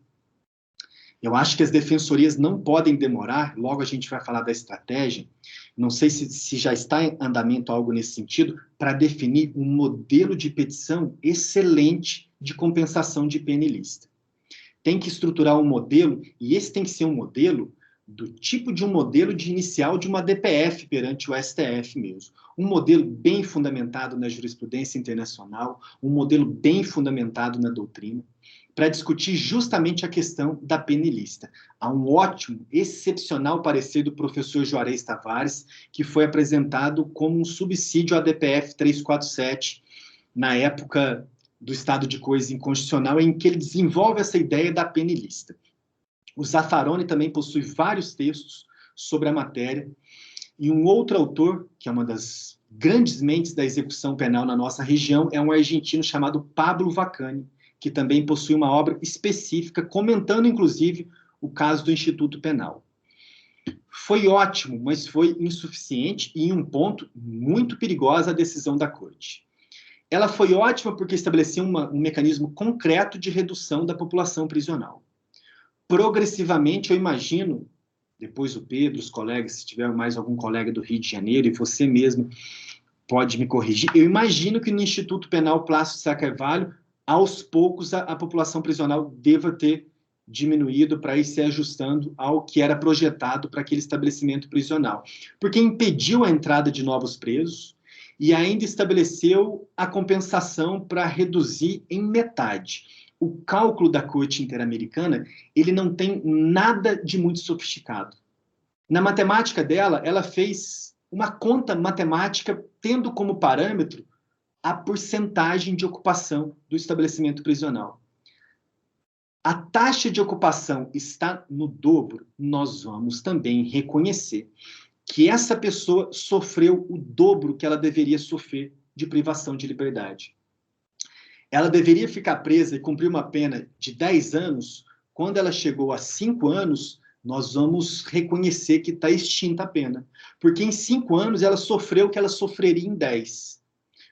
[SPEAKER 2] Eu acho que as defensorias não podem demorar, logo a gente vai falar da estratégia, não sei se já está em andamento algo nesse sentido, para definir um modelo de petição excelente de compensação de pena ilícita. Tem que estruturar um modelo, e esse tem que ser um modelo do tipo de um modelo de inicial de uma DPF perante o STF mesmo. Um modelo bem fundamentado na jurisprudência internacional, um modelo bem fundamentado na doutrina, para discutir justamente a questão da pena ilícita. Há um ótimo, excepcional parecer do professor Juarez Tavares, que foi apresentado como um subsídio à DPF 347, na época do estado de coisa inconstitucional, em que ele desenvolve essa ideia da pena ilícita. O Zaffaroni também possui vários textos sobre a matéria, e um outro autor, que é uma das grandes mentes da execução penal na nossa região é um argentino chamado Pablo Vacani, que também possui uma obra específica, comentando, inclusive, o caso do Instituto Penal. Foi ótimo, mas foi insuficiente e, em um ponto, muito perigosa a decisão da Corte. Ela foi ótima porque estabelecia um mecanismo concreto de redução da população prisional. Progressivamente, eu imagino, depois o Pedro, os colegas, se tiver mais algum colega do Rio de Janeiro, e você mesmo pode me corrigir, eu imagino que no Instituto Penal Plácido de Sá Carvalho, aos poucos, a população prisional deva ter diminuído para ir se ajustando ao que era projetado para aquele estabelecimento prisional. Porque impediu a entrada de novos presos e ainda estabeleceu a compensação para reduzir em metade. O cálculo da Corte Interamericana, ele não tem nada de muito sofisticado. Na matemática dela, ela fez uma conta matemática tendo como parâmetro a porcentagem de ocupação do estabelecimento prisional. A taxa de ocupação está no dobro, nós vamos também reconhecer que essa pessoa sofreu o dobro que ela deveria sofrer de privação de liberdade. Ela deveria ficar presa e cumprir uma pena de 10 anos, quando ela chegou a 5 anos, nós vamos reconhecer que está extinta a pena. Porque em 5 anos ela sofreu o que ela sofreria em 10.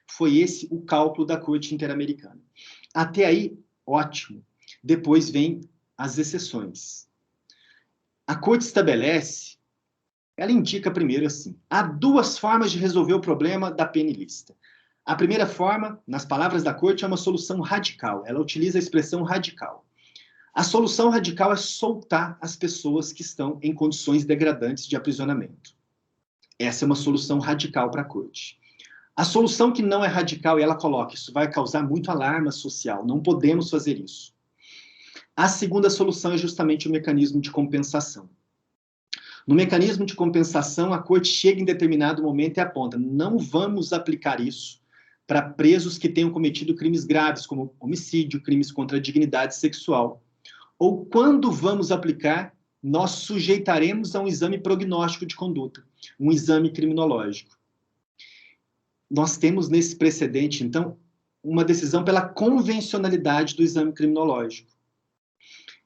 [SPEAKER 2] Foi esse o cálculo da Corte Interamericana. Até aí, ótimo. Depois vem as exceções. A Corte estabelece, ela indica primeiro assim, há duas formas de resolver o problema da pena ilícita. A primeira forma, nas palavras da Corte, é uma solução radical. Ela utiliza a expressão radical. A solução radical é soltar as pessoas que estão em condições degradantes de aprisionamento. Essa é uma solução radical para a Corte. A solução que não é radical, e ela coloca, isso vai causar muito alarme social, não podemos fazer isso. A segunda solução é justamente o mecanismo de compensação. No mecanismo de compensação, a Corte chega em determinado momento e aponta, não vamos aplicar isso para presos que tenham cometido crimes graves, como homicídio, crimes contra a dignidade sexual. Ou quando vamos aplicar, nós sujeitaremos a um exame prognóstico de conduta, um exame criminológico. Nós temos nesse precedente, então, uma decisão pela convencionalidade do exame criminológico.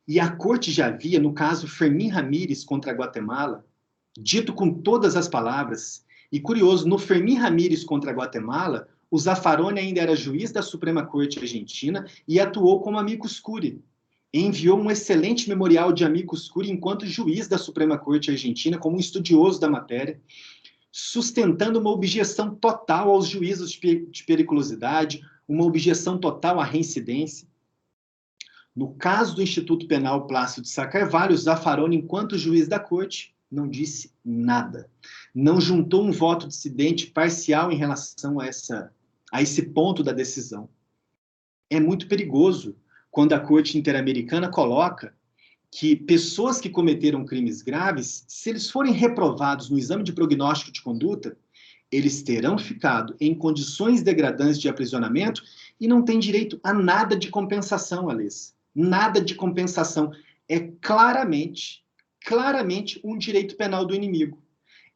[SPEAKER 2] E a Corte já havia, no caso Fermín Ramírez contra a Guatemala, dito com todas as palavras, e curioso, no Fermín Ramírez contra a Guatemala, o Zaffaroni ainda era juiz da Suprema Corte Argentina e atuou como amicus curiae. Enviou um excelente memorial de amicus curiae enquanto juiz da Suprema Corte Argentina, como um estudioso da matéria, sustentando uma objeção total aos juízos de periculosidade, uma objeção total à reincidência. No caso do Instituto Penal Plácido de Sá Carvalho, Zaffaroni, enquanto juiz da Corte, não disse nada. Não juntou um voto dissidente parcial em relação a esse ponto da decisão. É muito perigoso quando a Corte Interamericana coloca que pessoas que cometeram crimes graves, se eles forem reprovados no exame de prognóstico de conduta, eles terão ficado em condições degradantes de aprisionamento e não têm direito a nada de compensação, Alês. Nada de compensação. É claramente um direito penal do inimigo.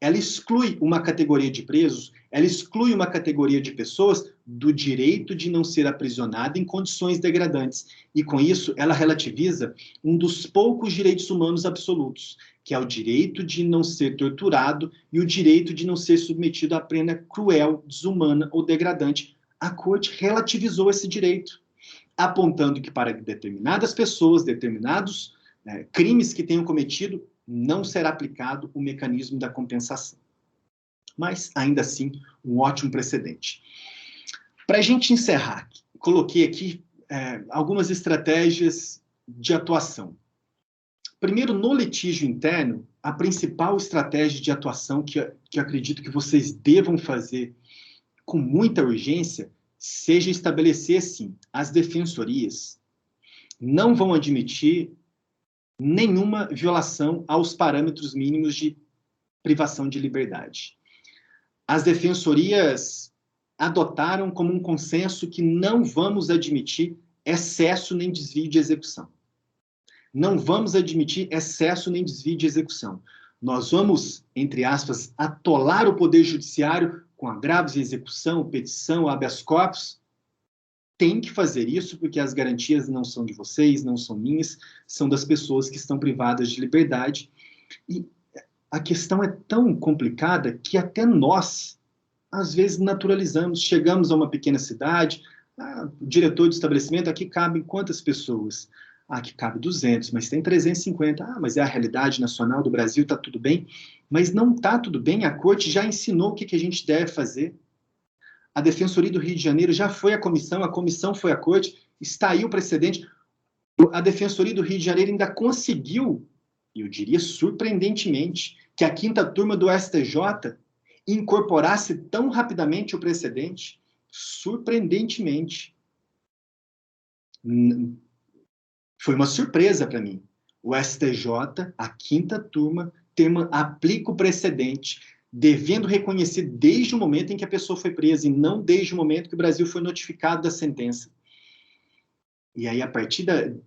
[SPEAKER 2] Ela exclui uma categoria de presos, ela exclui uma categoria de pessoas do direito de não ser aprisionada em condições degradantes. E, com isso, ela relativiza um dos poucos direitos humanos absolutos, que é o direito de não ser torturado e o direito de não ser submetido à pena cruel, desumana ou degradante. A Corte relativizou esse direito, apontando que para determinadas pessoas, determinados crimes que tenham cometido, não será aplicado o mecanismo da compensação. Mas, ainda assim, um ótimo precedente. Para a gente encerrar, coloquei aqui algumas estratégias de atuação. Primeiro, no litígio interno, a principal estratégia de atuação que acredito que vocês devam fazer com muita urgência seja estabelecer, assim, as defensorias não vão admitir nenhuma violação aos parâmetros mínimos de privação de liberdade. As defensorias adotaram como um consenso que não vamos admitir excesso nem desvio de execução. Não vamos admitir excesso nem desvio de execução. Nós vamos, entre aspas, atolar o Poder Judiciário com agravos em execução, petição, habeas corpus? Tem que fazer isso, porque as garantias não são de vocês, não são minhas, são das pessoas que estão privadas de liberdade. E a questão é tão complicada que até nós, às vezes, naturalizamos. Chegamos a uma pequena cidade, o diretor de estabelecimento, aqui cabem quantas pessoas? Aqui cabe 200, mas tem 350. Mas é a realidade nacional do Brasil, está tudo bem? Mas não está tudo bem, a corte já ensinou o que a gente deve fazer. A Defensoria do Rio de Janeiro já foi à comissão, a comissão foi à corte, está aí o precedente. A Defensoria do Rio de Janeiro ainda conseguiu, eu diria surpreendentemente, que a 5ª turma do STJ incorporasse tão rapidamente o precedente. Surpreendentemente. Foi uma surpresa para mim. O STJ, a 5ª turma, aplica o precedente, devendo reconhecer desde o momento em que a pessoa foi presa, e não desde o momento que o Brasil foi notificado da sentença. E aí, a partir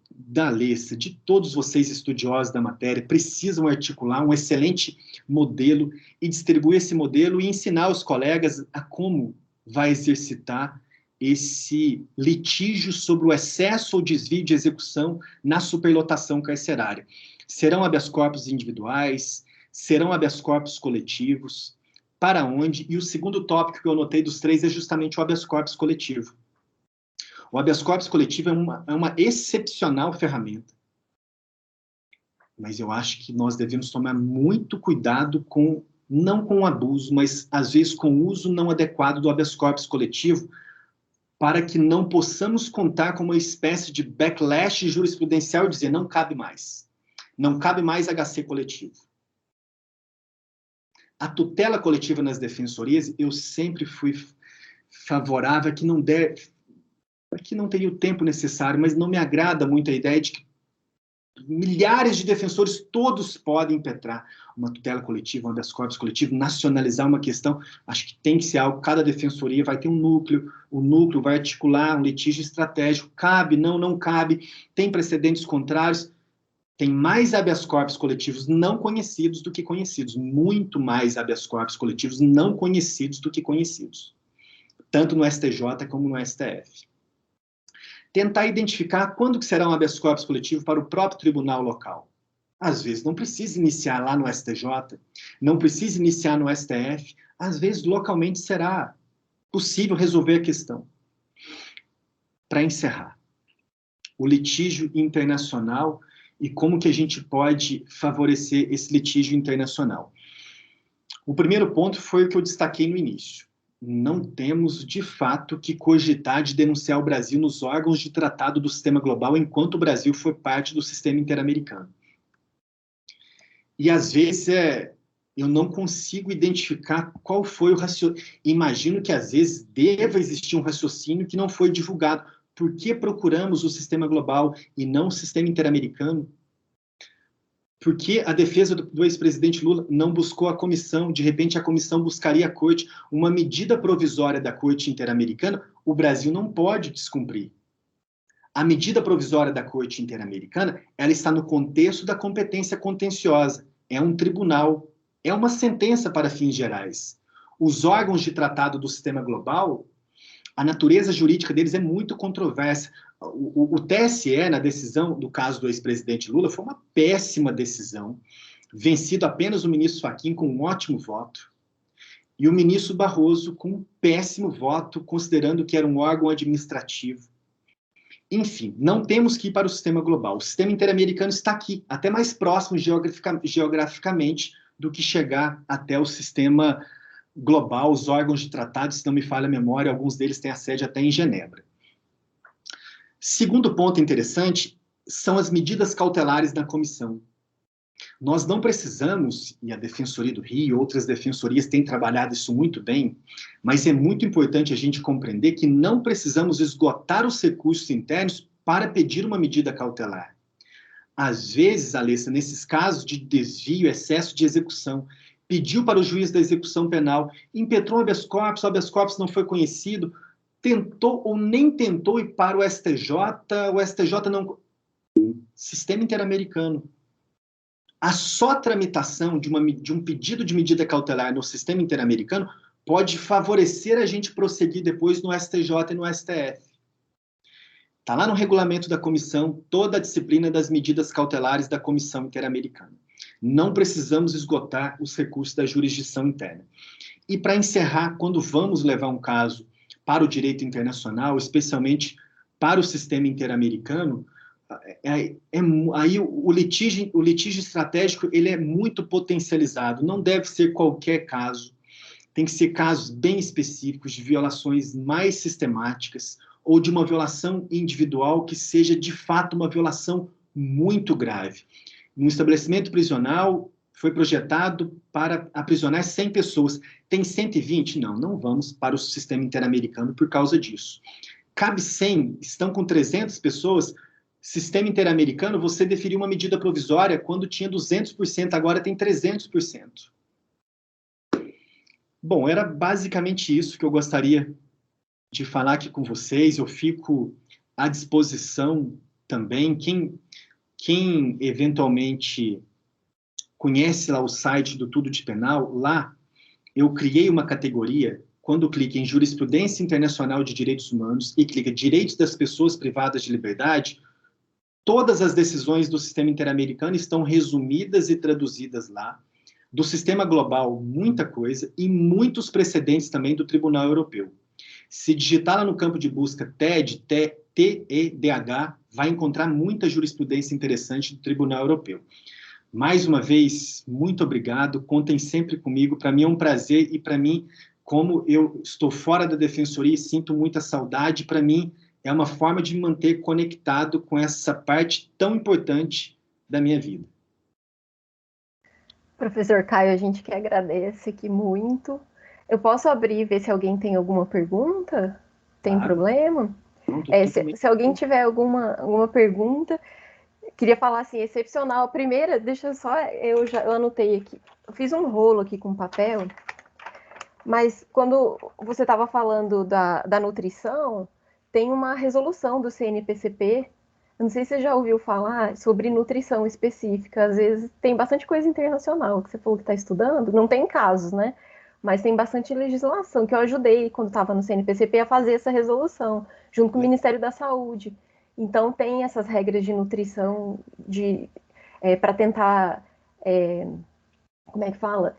[SPEAKER 2] da Alessa, de todos vocês estudiosos da matéria, precisam articular um excelente modelo e distribuir esse modelo e ensinar os colegas a como vai exercitar esse litígio sobre o excesso ou desvio de execução na superlotação carcerária. Serão habeas corpus individuais, serão habeas corpus coletivos, para onde? E o segundo tópico que eu anotei dos 3 é justamente o habeas corpus coletivo. O habeas corpus coletivo é uma excepcional ferramenta. Mas eu acho que nós devemos tomar muito cuidado não com o abuso, mas às vezes com o uso não adequado do habeas corpus coletivo, para que não possamos contar com uma espécie de backlash jurisprudencial e dizer não cabe mais. Não cabe mais HC coletivo. A tutela coletiva nas defensorias, eu sempre fui favorável a que não teria o tempo necessário, mas não me agrada muito a ideia de que milhares de defensores, todos podem impetrar uma tutela coletiva, um habeas corpus coletivo, nacionalizar uma questão. Acho que tem que ser algo, cada defensoria vai ter um núcleo, o núcleo vai articular um litígio estratégico, cabe, não cabe, tem precedentes contrários. Tem mais habeas corpus coletivos não conhecidos do que conhecidos, muito mais habeas corpus coletivos não conhecidos do que conhecidos, tanto no STJ como no STF. Tentar identificar quando que será um habeas corpus coletivo para o próprio tribunal local. Às vezes não precisa iniciar lá no STJ, não precisa iniciar no STF, às vezes localmente será possível resolver a questão. Para encerrar, o litígio internacional e como que a gente pode favorecer esse litígio internacional. O primeiro ponto foi o que eu destaquei no início. Não temos, de fato, que cogitar de denunciar o Brasil nos órgãos de tratado do sistema global enquanto o Brasil foi parte do sistema interamericano. E, às vezes, eu não consigo identificar qual foi o raciocínio. Imagino que, às vezes, deva existir um raciocínio que não foi divulgado. Por que procuramos o sistema global e não o sistema interamericano? Por que a defesa do ex-presidente Lula não buscou a comissão? De repente, a comissão buscaria a corte. Uma medida provisória da Corte Interamericana, o Brasil não pode descumprir. A medida provisória da Corte Interamericana, ela está no contexto da competência contenciosa. É um tribunal, é uma sentença para fins gerais. Os órgãos de tratado do sistema global, a natureza jurídica deles é muito controversa. O TSE, na decisão do caso do ex-presidente Lula, foi uma péssima decisão, vencido apenas o ministro Fachin com um ótimo voto, e o ministro Barroso com um péssimo voto, considerando que era um órgão administrativo. Enfim, não temos que ir para o sistema global. O sistema interamericano está aqui, até mais próximo geograficamente do que chegar até o sistema global, os órgãos de tratado, se não me falha a memória, alguns deles têm a sede até em Genebra. Segundo ponto interessante são as medidas cautelares da comissão. Nós não precisamos, e a Defensoria do Rio e outras defensorias têm trabalhado isso muito bem, mas é muito importante a gente compreender que não precisamos esgotar os recursos internos para pedir uma medida cautelar. Às vezes, Alessa, nesses casos de desvio, excesso de execução, pediu para o juiz da execução penal, impetrou o habeas corpus não foi conhecido, tentou ou nem tentou ir para o STJ não... Sistema interamericano. a só tramitação de um pedido de medida cautelar no sistema interamericano pode favorecer a gente prosseguir depois no STJ e no STF. Está lá no regulamento da comissão toda a disciplina das medidas cautelares da Comissão Interamericana. Não precisamos esgotar os recursos da jurisdição interna. E para encerrar, quando vamos levar um caso para o direito internacional, especialmente para o sistema interamericano, aí o litígio estratégico ele é muito potencializado, não deve ser qualquer caso, tem que ser casos bem específicos, de violações mais sistemáticas, ou de uma violação individual que seja, de fato, uma violação muito grave. No estabelecimento prisional, foi projetado para aprisionar 100 pessoas. Tem 120? Não, não vamos para o sistema interamericano por causa disso. Cabe 100, estão com 300 pessoas, sistema interamericano, você deferiu uma medida provisória quando tinha 200%, agora tem 300%. Bom, era basicamente isso que eu gostaria de falar aqui com vocês. Eu fico à disposição também. Quem eventualmente conhece lá o site do Tudo de Penal, lá eu criei uma categoria, quando clica em Jurisprudência Internacional de Direitos Humanos e clica Direitos das Pessoas Privadas de Liberdade, todas as decisões do sistema interamericano estão resumidas e traduzidas lá. Do sistema global, muita coisa, e muitos precedentes também do Tribunal Europeu. Se digitar lá no campo de busca TED, T-E-D-H, vai encontrar muita jurisprudência interessante do Tribunal Europeu. Mais uma vez, muito obrigado, contem sempre comigo, para mim é um prazer, e para mim, como eu estou fora da defensoria e sinto muita saudade, para mim é uma forma de me manter conectado com essa parte tão importante da minha vida.
[SPEAKER 1] Professor Caio, a gente que agradece aqui muito. Eu posso abrir e ver se alguém tem alguma pergunta? Tem
[SPEAKER 2] Claro.
[SPEAKER 1] problema?
[SPEAKER 2] Não,
[SPEAKER 1] Se alguém tiver alguma pergunta, queria falar assim, excepcional. A primeira, deixa eu só, eu anotei aqui. Eu fiz um rolo aqui com papel, mas quando você estava falando da nutrição, tem uma resolução do CNPCP. Eu não sei se você já ouviu falar sobre nutrição específica. Às vezes tem bastante coisa internacional que você falou que está estudando. Não tem casos, né? Mas tem bastante legislação que eu ajudei quando estava no CNPCP a fazer essa resolução, junto com o Ministério da Saúde. Então tem essas regras de nutrição para tentar, como é que fala?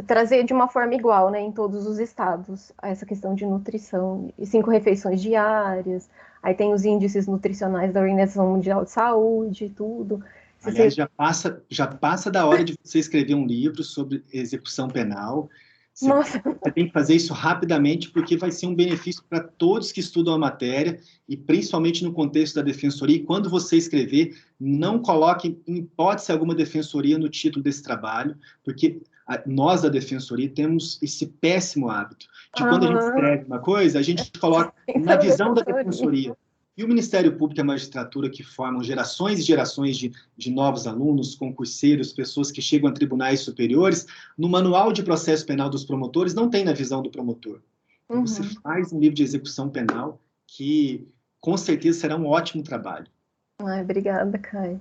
[SPEAKER 1] Trazer de uma forma igual, né, em todos os estados, essa questão de nutrição, e 5 refeições diárias, aí tem os índices nutricionais da Organização Mundial de Saúde e tudo.
[SPEAKER 2] Aliás, já passa da hora de você escrever um livro sobre execução penal.
[SPEAKER 1] Nossa.
[SPEAKER 2] Você tem que fazer isso rapidamente, porque vai ser um benefício para todos que estudam a matéria, e principalmente no contexto da defensoria. E quando você escrever, não coloque em hipótese alguma defensoria no título desse trabalho, porque nós da defensoria temos esse péssimo hábito de quando a gente escreve uma coisa, a gente coloca na visão da defensoria. E o Ministério Público e a magistratura, que formam gerações e gerações de novos alunos, concurseiros, pessoas que chegam a tribunais superiores, no manual de processo penal dos promotores não tem na visão do promotor. Então, você faz um livro de execução penal que, com certeza, será um ótimo trabalho.
[SPEAKER 1] Ai, obrigada, Caio.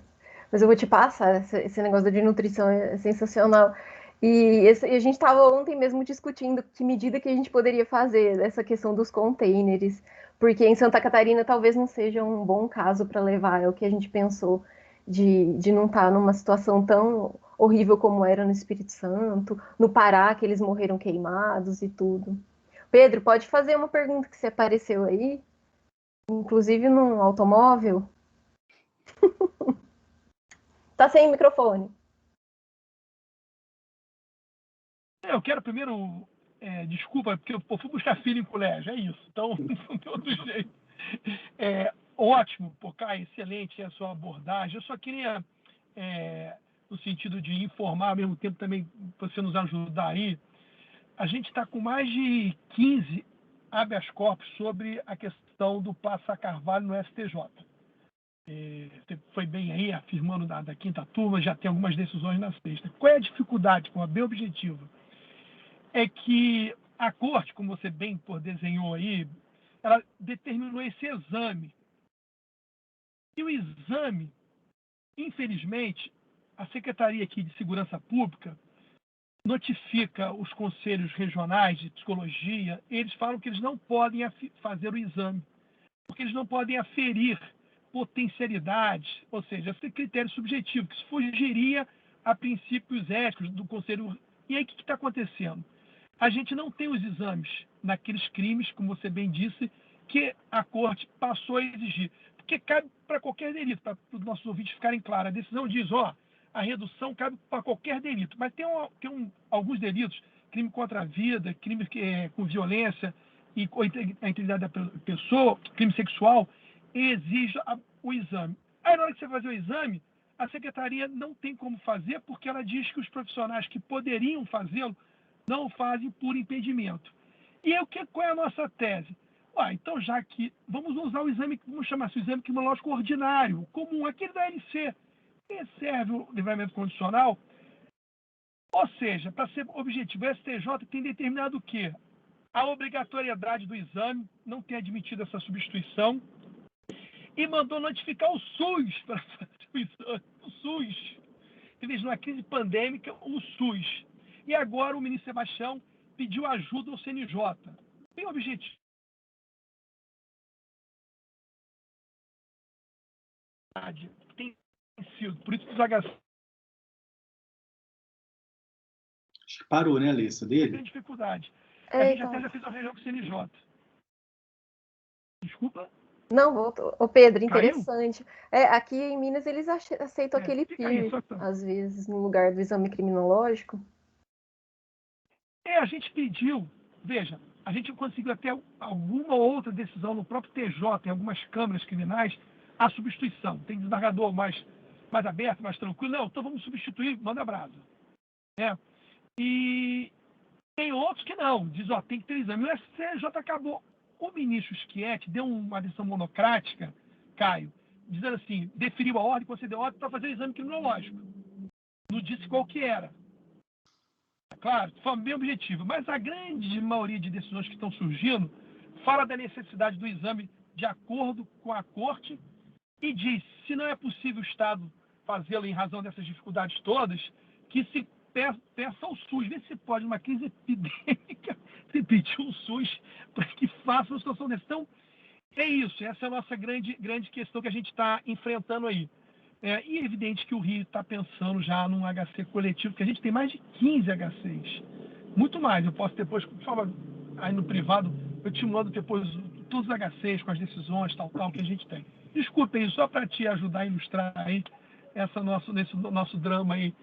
[SPEAKER 1] Mas eu vou te passar, esse negócio de nutrição é sensacional. E a gente estava ontem mesmo discutindo que medida que a gente poderia fazer dessa questão dos containers, porque em Santa Catarina talvez não seja um bom caso para levar, é o que a gente pensou de não estar numa situação tão horrível como era no Espírito Santo, no Pará, que eles morreram queimados e tudo. Pedro, pode fazer uma pergunta que você apareceu aí, inclusive num automóvel? Tá sem microfone.
[SPEAKER 3] Eu quero primeiro, desculpa, porque eu fui buscar filho em colégio, é isso. Então, não tem outro jeito. Ótimo, Caio, excelente a sua abordagem. Eu só queria, no sentido de informar, ao mesmo tempo também você nos ajudar aí, a gente está com mais de 15 habeas corpus sobre a questão do Passa Carvalho no STJ. Você foi bem aí, afirmando da quinta turma, já tem algumas decisões na sexta. Qual é a dificuldade, com a bem objetiva? É que a corte, como você bem desenhou aí, ela determinou esse exame. E o exame, infelizmente, a Secretaria aqui de Segurança Pública notifica os conselhos regionais de psicologia, eles falam que eles não podem fazer o exame, porque eles não podem aferir potencialidades, ou seja, esse critério subjetivo, que fugiria a princípios éticos do conselho. E aí, o que está acontecendo? A gente não tem os exames naqueles crimes, como você bem disse, que a corte passou a exigir. Porque cabe para qualquer delito, para os nossos ouvintes ficarem claros. A decisão diz, a redução cabe para qualquer delito. Mas tem alguns delitos, crime contra a vida, crime com violência e a integridade da pessoa, crime sexual, exige o exame. Aí, na hora que você fazer o exame, a secretaria não tem como fazer, porque ela diz que os profissionais que poderiam fazê-lo não fazem por impedimento. E qual é a nossa tese? Então, já que vamos usar o exame, vamos chamar assim, o exame criminológico ordinário, comum, aquele da LC, que serve o livramento condicional. Ou seja, para ser objetivo, o STJ tem determinado o quê? A obrigatoriedade do exame, não tem admitido essa substituição, e mandou notificar o SUS para fazer o exame. O SUS. Em vez de uma crise pandêmica, o SUS. E agora o ministro Sebastião pediu ajuda ao CNJ. Bem objetivo. Tem sido. Por isso que os HC...
[SPEAKER 2] Acho que parou, né, Alessa, dele?
[SPEAKER 3] Tem dificuldade. A gente até já fez uma reunião com o CNJ. Desculpa?
[SPEAKER 1] Não, voltou. Ô, Pedro, interessante.
[SPEAKER 3] Caiu?
[SPEAKER 1] Aqui em Minas eles aceitam aquele PIR, às vezes, no lugar do exame criminológico.
[SPEAKER 3] A gente pediu, veja, a gente conseguiu até alguma outra decisão no próprio TJ, em algumas câmaras criminais, a substituição. Tem desembargador mais aberto, mais tranquilo. Não, então vamos substituir, manda brasa. E tem outros que não, diz, tem que ter exame. O STJ acabou. O ministro Schietti deu uma decisão monocrática, Caio, dizendo assim, deferiu a ordem, concedeu a ordem para fazer o exame criminológico. Não disse qual que era. Claro, de forma bem objetiva, mas a grande maioria de decisões que estão surgindo fala da necessidade do exame de acordo com a corte e diz, se não é possível o Estado fazê-lo em razão dessas dificuldades todas, que se peça ao SUS, vê se pode, numa crise epidêmica, se pedir o SUS para que faça uma situação dessa. Então, é isso, essa é a nossa grande questão que a gente está enfrentando aí. E é evidente que o Rio está pensando já num HC coletivo, porque a gente tem mais de 15 HCs. Muito mais. Eu posso depois, por favor, aí no privado, eu te mando depois todos os HCs com as decisões, tal, que a gente tem. Desculpa aí, só para te ajudar a ilustrar aí nesse nosso drama aí.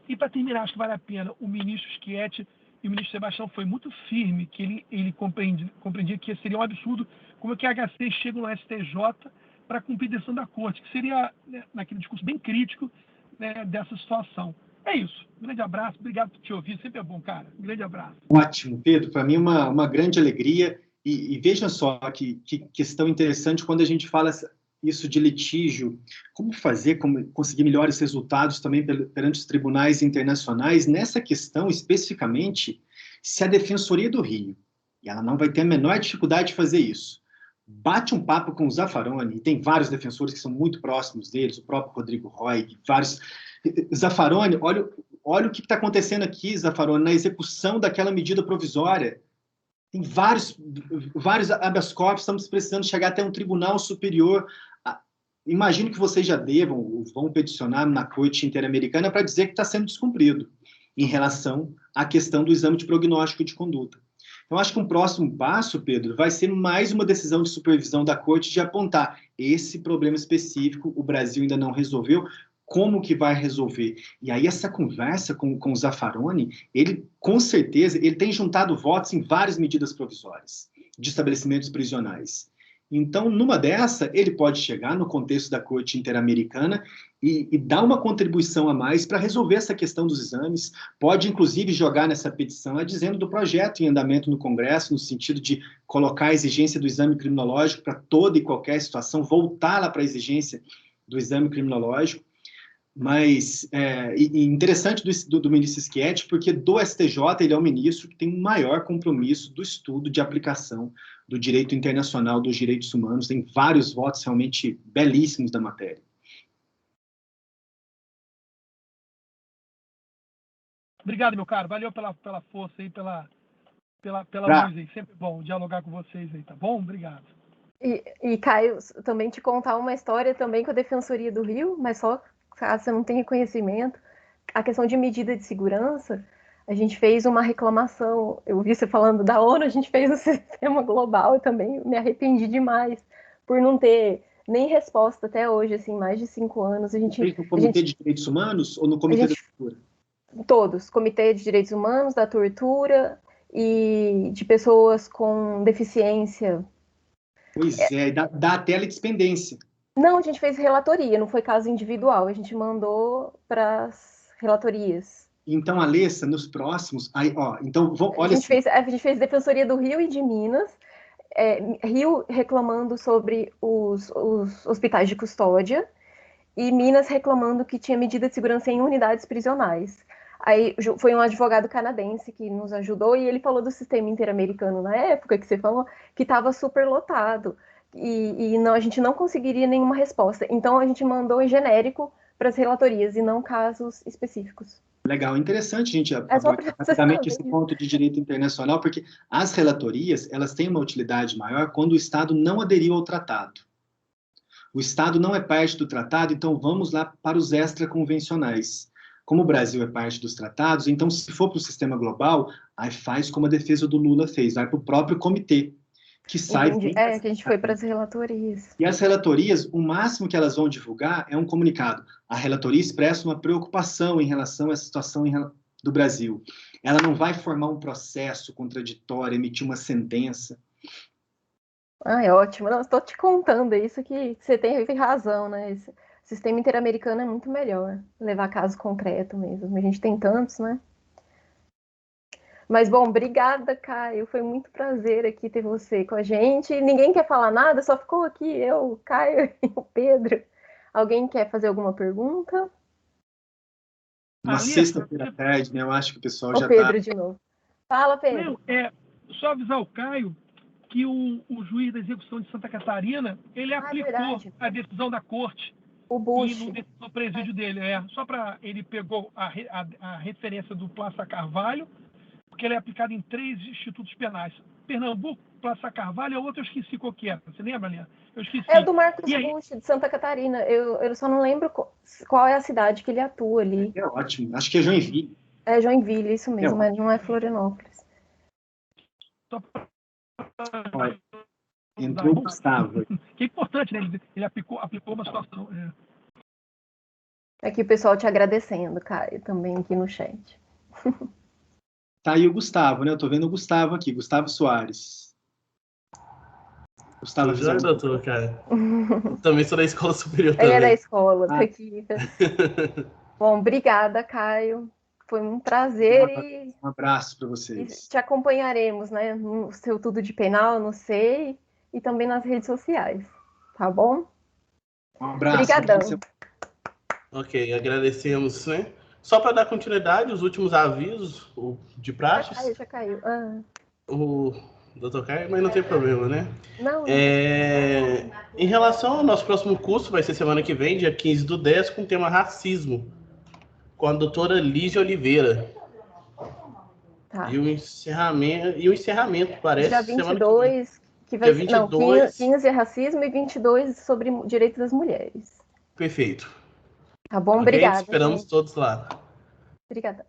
[SPEAKER 3] E para terminar, acho que vale a pena, o ministro Schietti e o ministro Sebastião foi muito firme, que ele compreendia que seria um absurdo como é que HCs chegam no STJ para cumprir a decisão da corte, que seria, naquele discurso bem crítico, dessa situação. É isso. Um grande abraço. Obrigado por te ouvir. Sempre é bom, cara. Um grande abraço.
[SPEAKER 2] Ótimo, Pedro. Para mim, uma grande alegria. E veja só que questão interessante quando a gente fala isso de litígio. Como fazer, como conseguir melhores resultados também perante os tribunais internacionais. Nessa questão, especificamente, se a Defensoria do Rio, e ela não vai ter a menor dificuldade de fazer isso, bate um papo com o Zaffaroni, e tem vários defensores que são muito próximos deles, o próprio Rodrigo Roy, vários. Zaffaroni, olha o que está acontecendo aqui, Zaffaroni, na execução daquela medida provisória. Tem vários habeas corpus, estamos precisando chegar até um tribunal superior. Imagino que vocês já vão peticionar na Corte Interamericana para dizer que está sendo descumprido em relação à questão do exame de prognóstico de conduta. Então, acho que um próximo passo, Pedro, vai ser mais uma decisão de supervisão da Corte de apontar esse problema específico, o Brasil ainda não resolveu, como que vai resolver? E aí essa conversa com o Zaffaroni, ele, com certeza, ele tem juntado votos em várias medidas provisórias de estabelecimentos prisionais. Então, numa dessa, ele pode chegar no contexto da Corte Interamericana e dar uma contribuição a mais para resolver essa questão dos exames. Pode, inclusive, jogar nessa petição dizendo do projeto em andamento no Congresso, no sentido de colocar a exigência do exame criminológico para toda e qualquer situação, voltar lá para a exigência do exame criminológico. Mas interessante do ministro Schietti, porque do STJ ele é o ministro que tem o maior compromisso do estudo de aplicação do direito internacional, dos direitos humanos, tem vários votos realmente belíssimos da matéria.
[SPEAKER 3] Obrigado, meu caro. Valeu pela força aí, pela luz aí. Sempre bom dialogar com vocês aí, tá bom? Obrigado.
[SPEAKER 1] E Caio, também te contar uma história também com a Defensoria do Rio, mas só caso você não tenha conhecimento. A questão de medida de segurança, a gente fez uma reclamação. Eu vi você falando da ONU, a gente fez o sistema global e também me arrependi demais por não ter nem resposta até hoje, assim, mais de 5 anos.
[SPEAKER 2] Fez no Comitê de Direitos Humanos ou no Comitê da Tortura?
[SPEAKER 1] Todos, Comitê de Direitos Humanos, da Tortura e de pessoas com deficiência.
[SPEAKER 2] Pois é, dá teledispendência.
[SPEAKER 1] Não, a gente fez relatoria, não foi caso individual, a gente mandou para as relatorias.
[SPEAKER 2] Então, Alessa, nos próximos... Aí, ó, então, olha assim.
[SPEAKER 1] A gente fez Defensoria do Rio e de Minas, Rio reclamando sobre os hospitais de custódia e Minas reclamando que tinha medida de segurança em unidades prisionais. Aí foi um advogado canadense que nos ajudou e ele falou do sistema interamericano na época que você falou, que estava super lotado e não, a gente não conseguiria nenhuma resposta. Então a gente mandou em genérico para as relatorias e não casos específicos.
[SPEAKER 2] Legal, interessante a gente abordar rapidamente esse ponto de direito internacional, porque as relatorias, elas têm uma utilidade maior quando o Estado não aderiu ao tratado. O Estado não é parte do tratado, então vamos lá para os extraconvencionais. Como o Brasil é parte dos tratados, então se for para o sistema global, aí faz como a defesa do Lula fez, vai para o próprio comitê, que sai...
[SPEAKER 1] que a gente foi para as relatorias.
[SPEAKER 2] E as relatorias, o máximo que elas vão divulgar é um comunicado. A relatoria expressa uma preocupação em relação a essa situação do Brasil. Ela não vai formar um processo contraditório, emitir uma sentença.
[SPEAKER 1] É ótimo. Não, estou te contando isso que você tem razão, né? Esse sistema interamericano é muito melhor. Levar caso concreto mesmo. A gente tem tantos, né? Mas, bom, obrigada, Caio. Foi muito prazer aqui ter você com a gente. Ninguém quer falar nada, só ficou aqui eu, o Caio e o Pedro. Alguém quer fazer alguma pergunta?
[SPEAKER 2] Uma sexta-feira à tarde, né? Eu acho que o pessoal já está...
[SPEAKER 1] O Pedro de novo. Fala, Pedro.
[SPEAKER 3] Não, só avisar o Caio que o juiz da execução de Santa Catarina, ele aplicou a decisão da corte
[SPEAKER 1] o Bush.
[SPEAKER 3] no presídio dele. Só para ele pegou a referência do Plaça Carvalho, porque ele é aplicado em 3 institutos penais. Pernambuco, Plaça Carvalho, e a outra eu esqueci qual que é. Você lembra, Liana? Eu esqueci.
[SPEAKER 1] É o do Marcos Bush, de Santa Catarina. Eu só não lembro qual é a cidade que ele atua ali.
[SPEAKER 2] É ótimo. Acho que é Joinville.
[SPEAKER 1] É Joinville, isso mesmo, mas não é Florianópolis.
[SPEAKER 2] Olha, entrou o Gustavo.
[SPEAKER 3] Que é importante, né? Ele aplicou uma situação.
[SPEAKER 1] Aqui o pessoal te agradecendo, Caio, também aqui no chat.
[SPEAKER 2] Tá aí o Gustavo, né? Eu tô vendo o Gustavo aqui, Gustavo Soares.
[SPEAKER 4] Gustavo, já, doutor, cara. Também sou da escola superior.
[SPEAKER 1] Ele é da escola, tá aqui. Bom, obrigada, Caio. Foi um prazer
[SPEAKER 2] um abraço para vocês.
[SPEAKER 1] E te acompanharemos, né? No seu Tudo de Penal, no SEI e também nas redes sociais. Tá bom?
[SPEAKER 2] Um abraço.
[SPEAKER 1] Obrigadão.
[SPEAKER 4] Ok, agradecemos, né? Só para dar continuidade, os últimos avisos de praxes.
[SPEAKER 1] Já caiu.
[SPEAKER 4] O doutor Caio, mas não tem problema, né?
[SPEAKER 1] Não.
[SPEAKER 4] Em relação ao nosso próximo curso, vai ser semana que vem, dia 15/10, com o tema racismo, com a doutora Lígia Oliveira.
[SPEAKER 1] Tá.
[SPEAKER 4] E o encerramento parece...
[SPEAKER 1] Dia 22, que vai ser... Não, 15 é racismo e 22 sobre direitos das mulheres.
[SPEAKER 4] Perfeito.
[SPEAKER 1] Tá bom? Obrigada.
[SPEAKER 4] Esperamos todos lá.
[SPEAKER 1] Obrigada.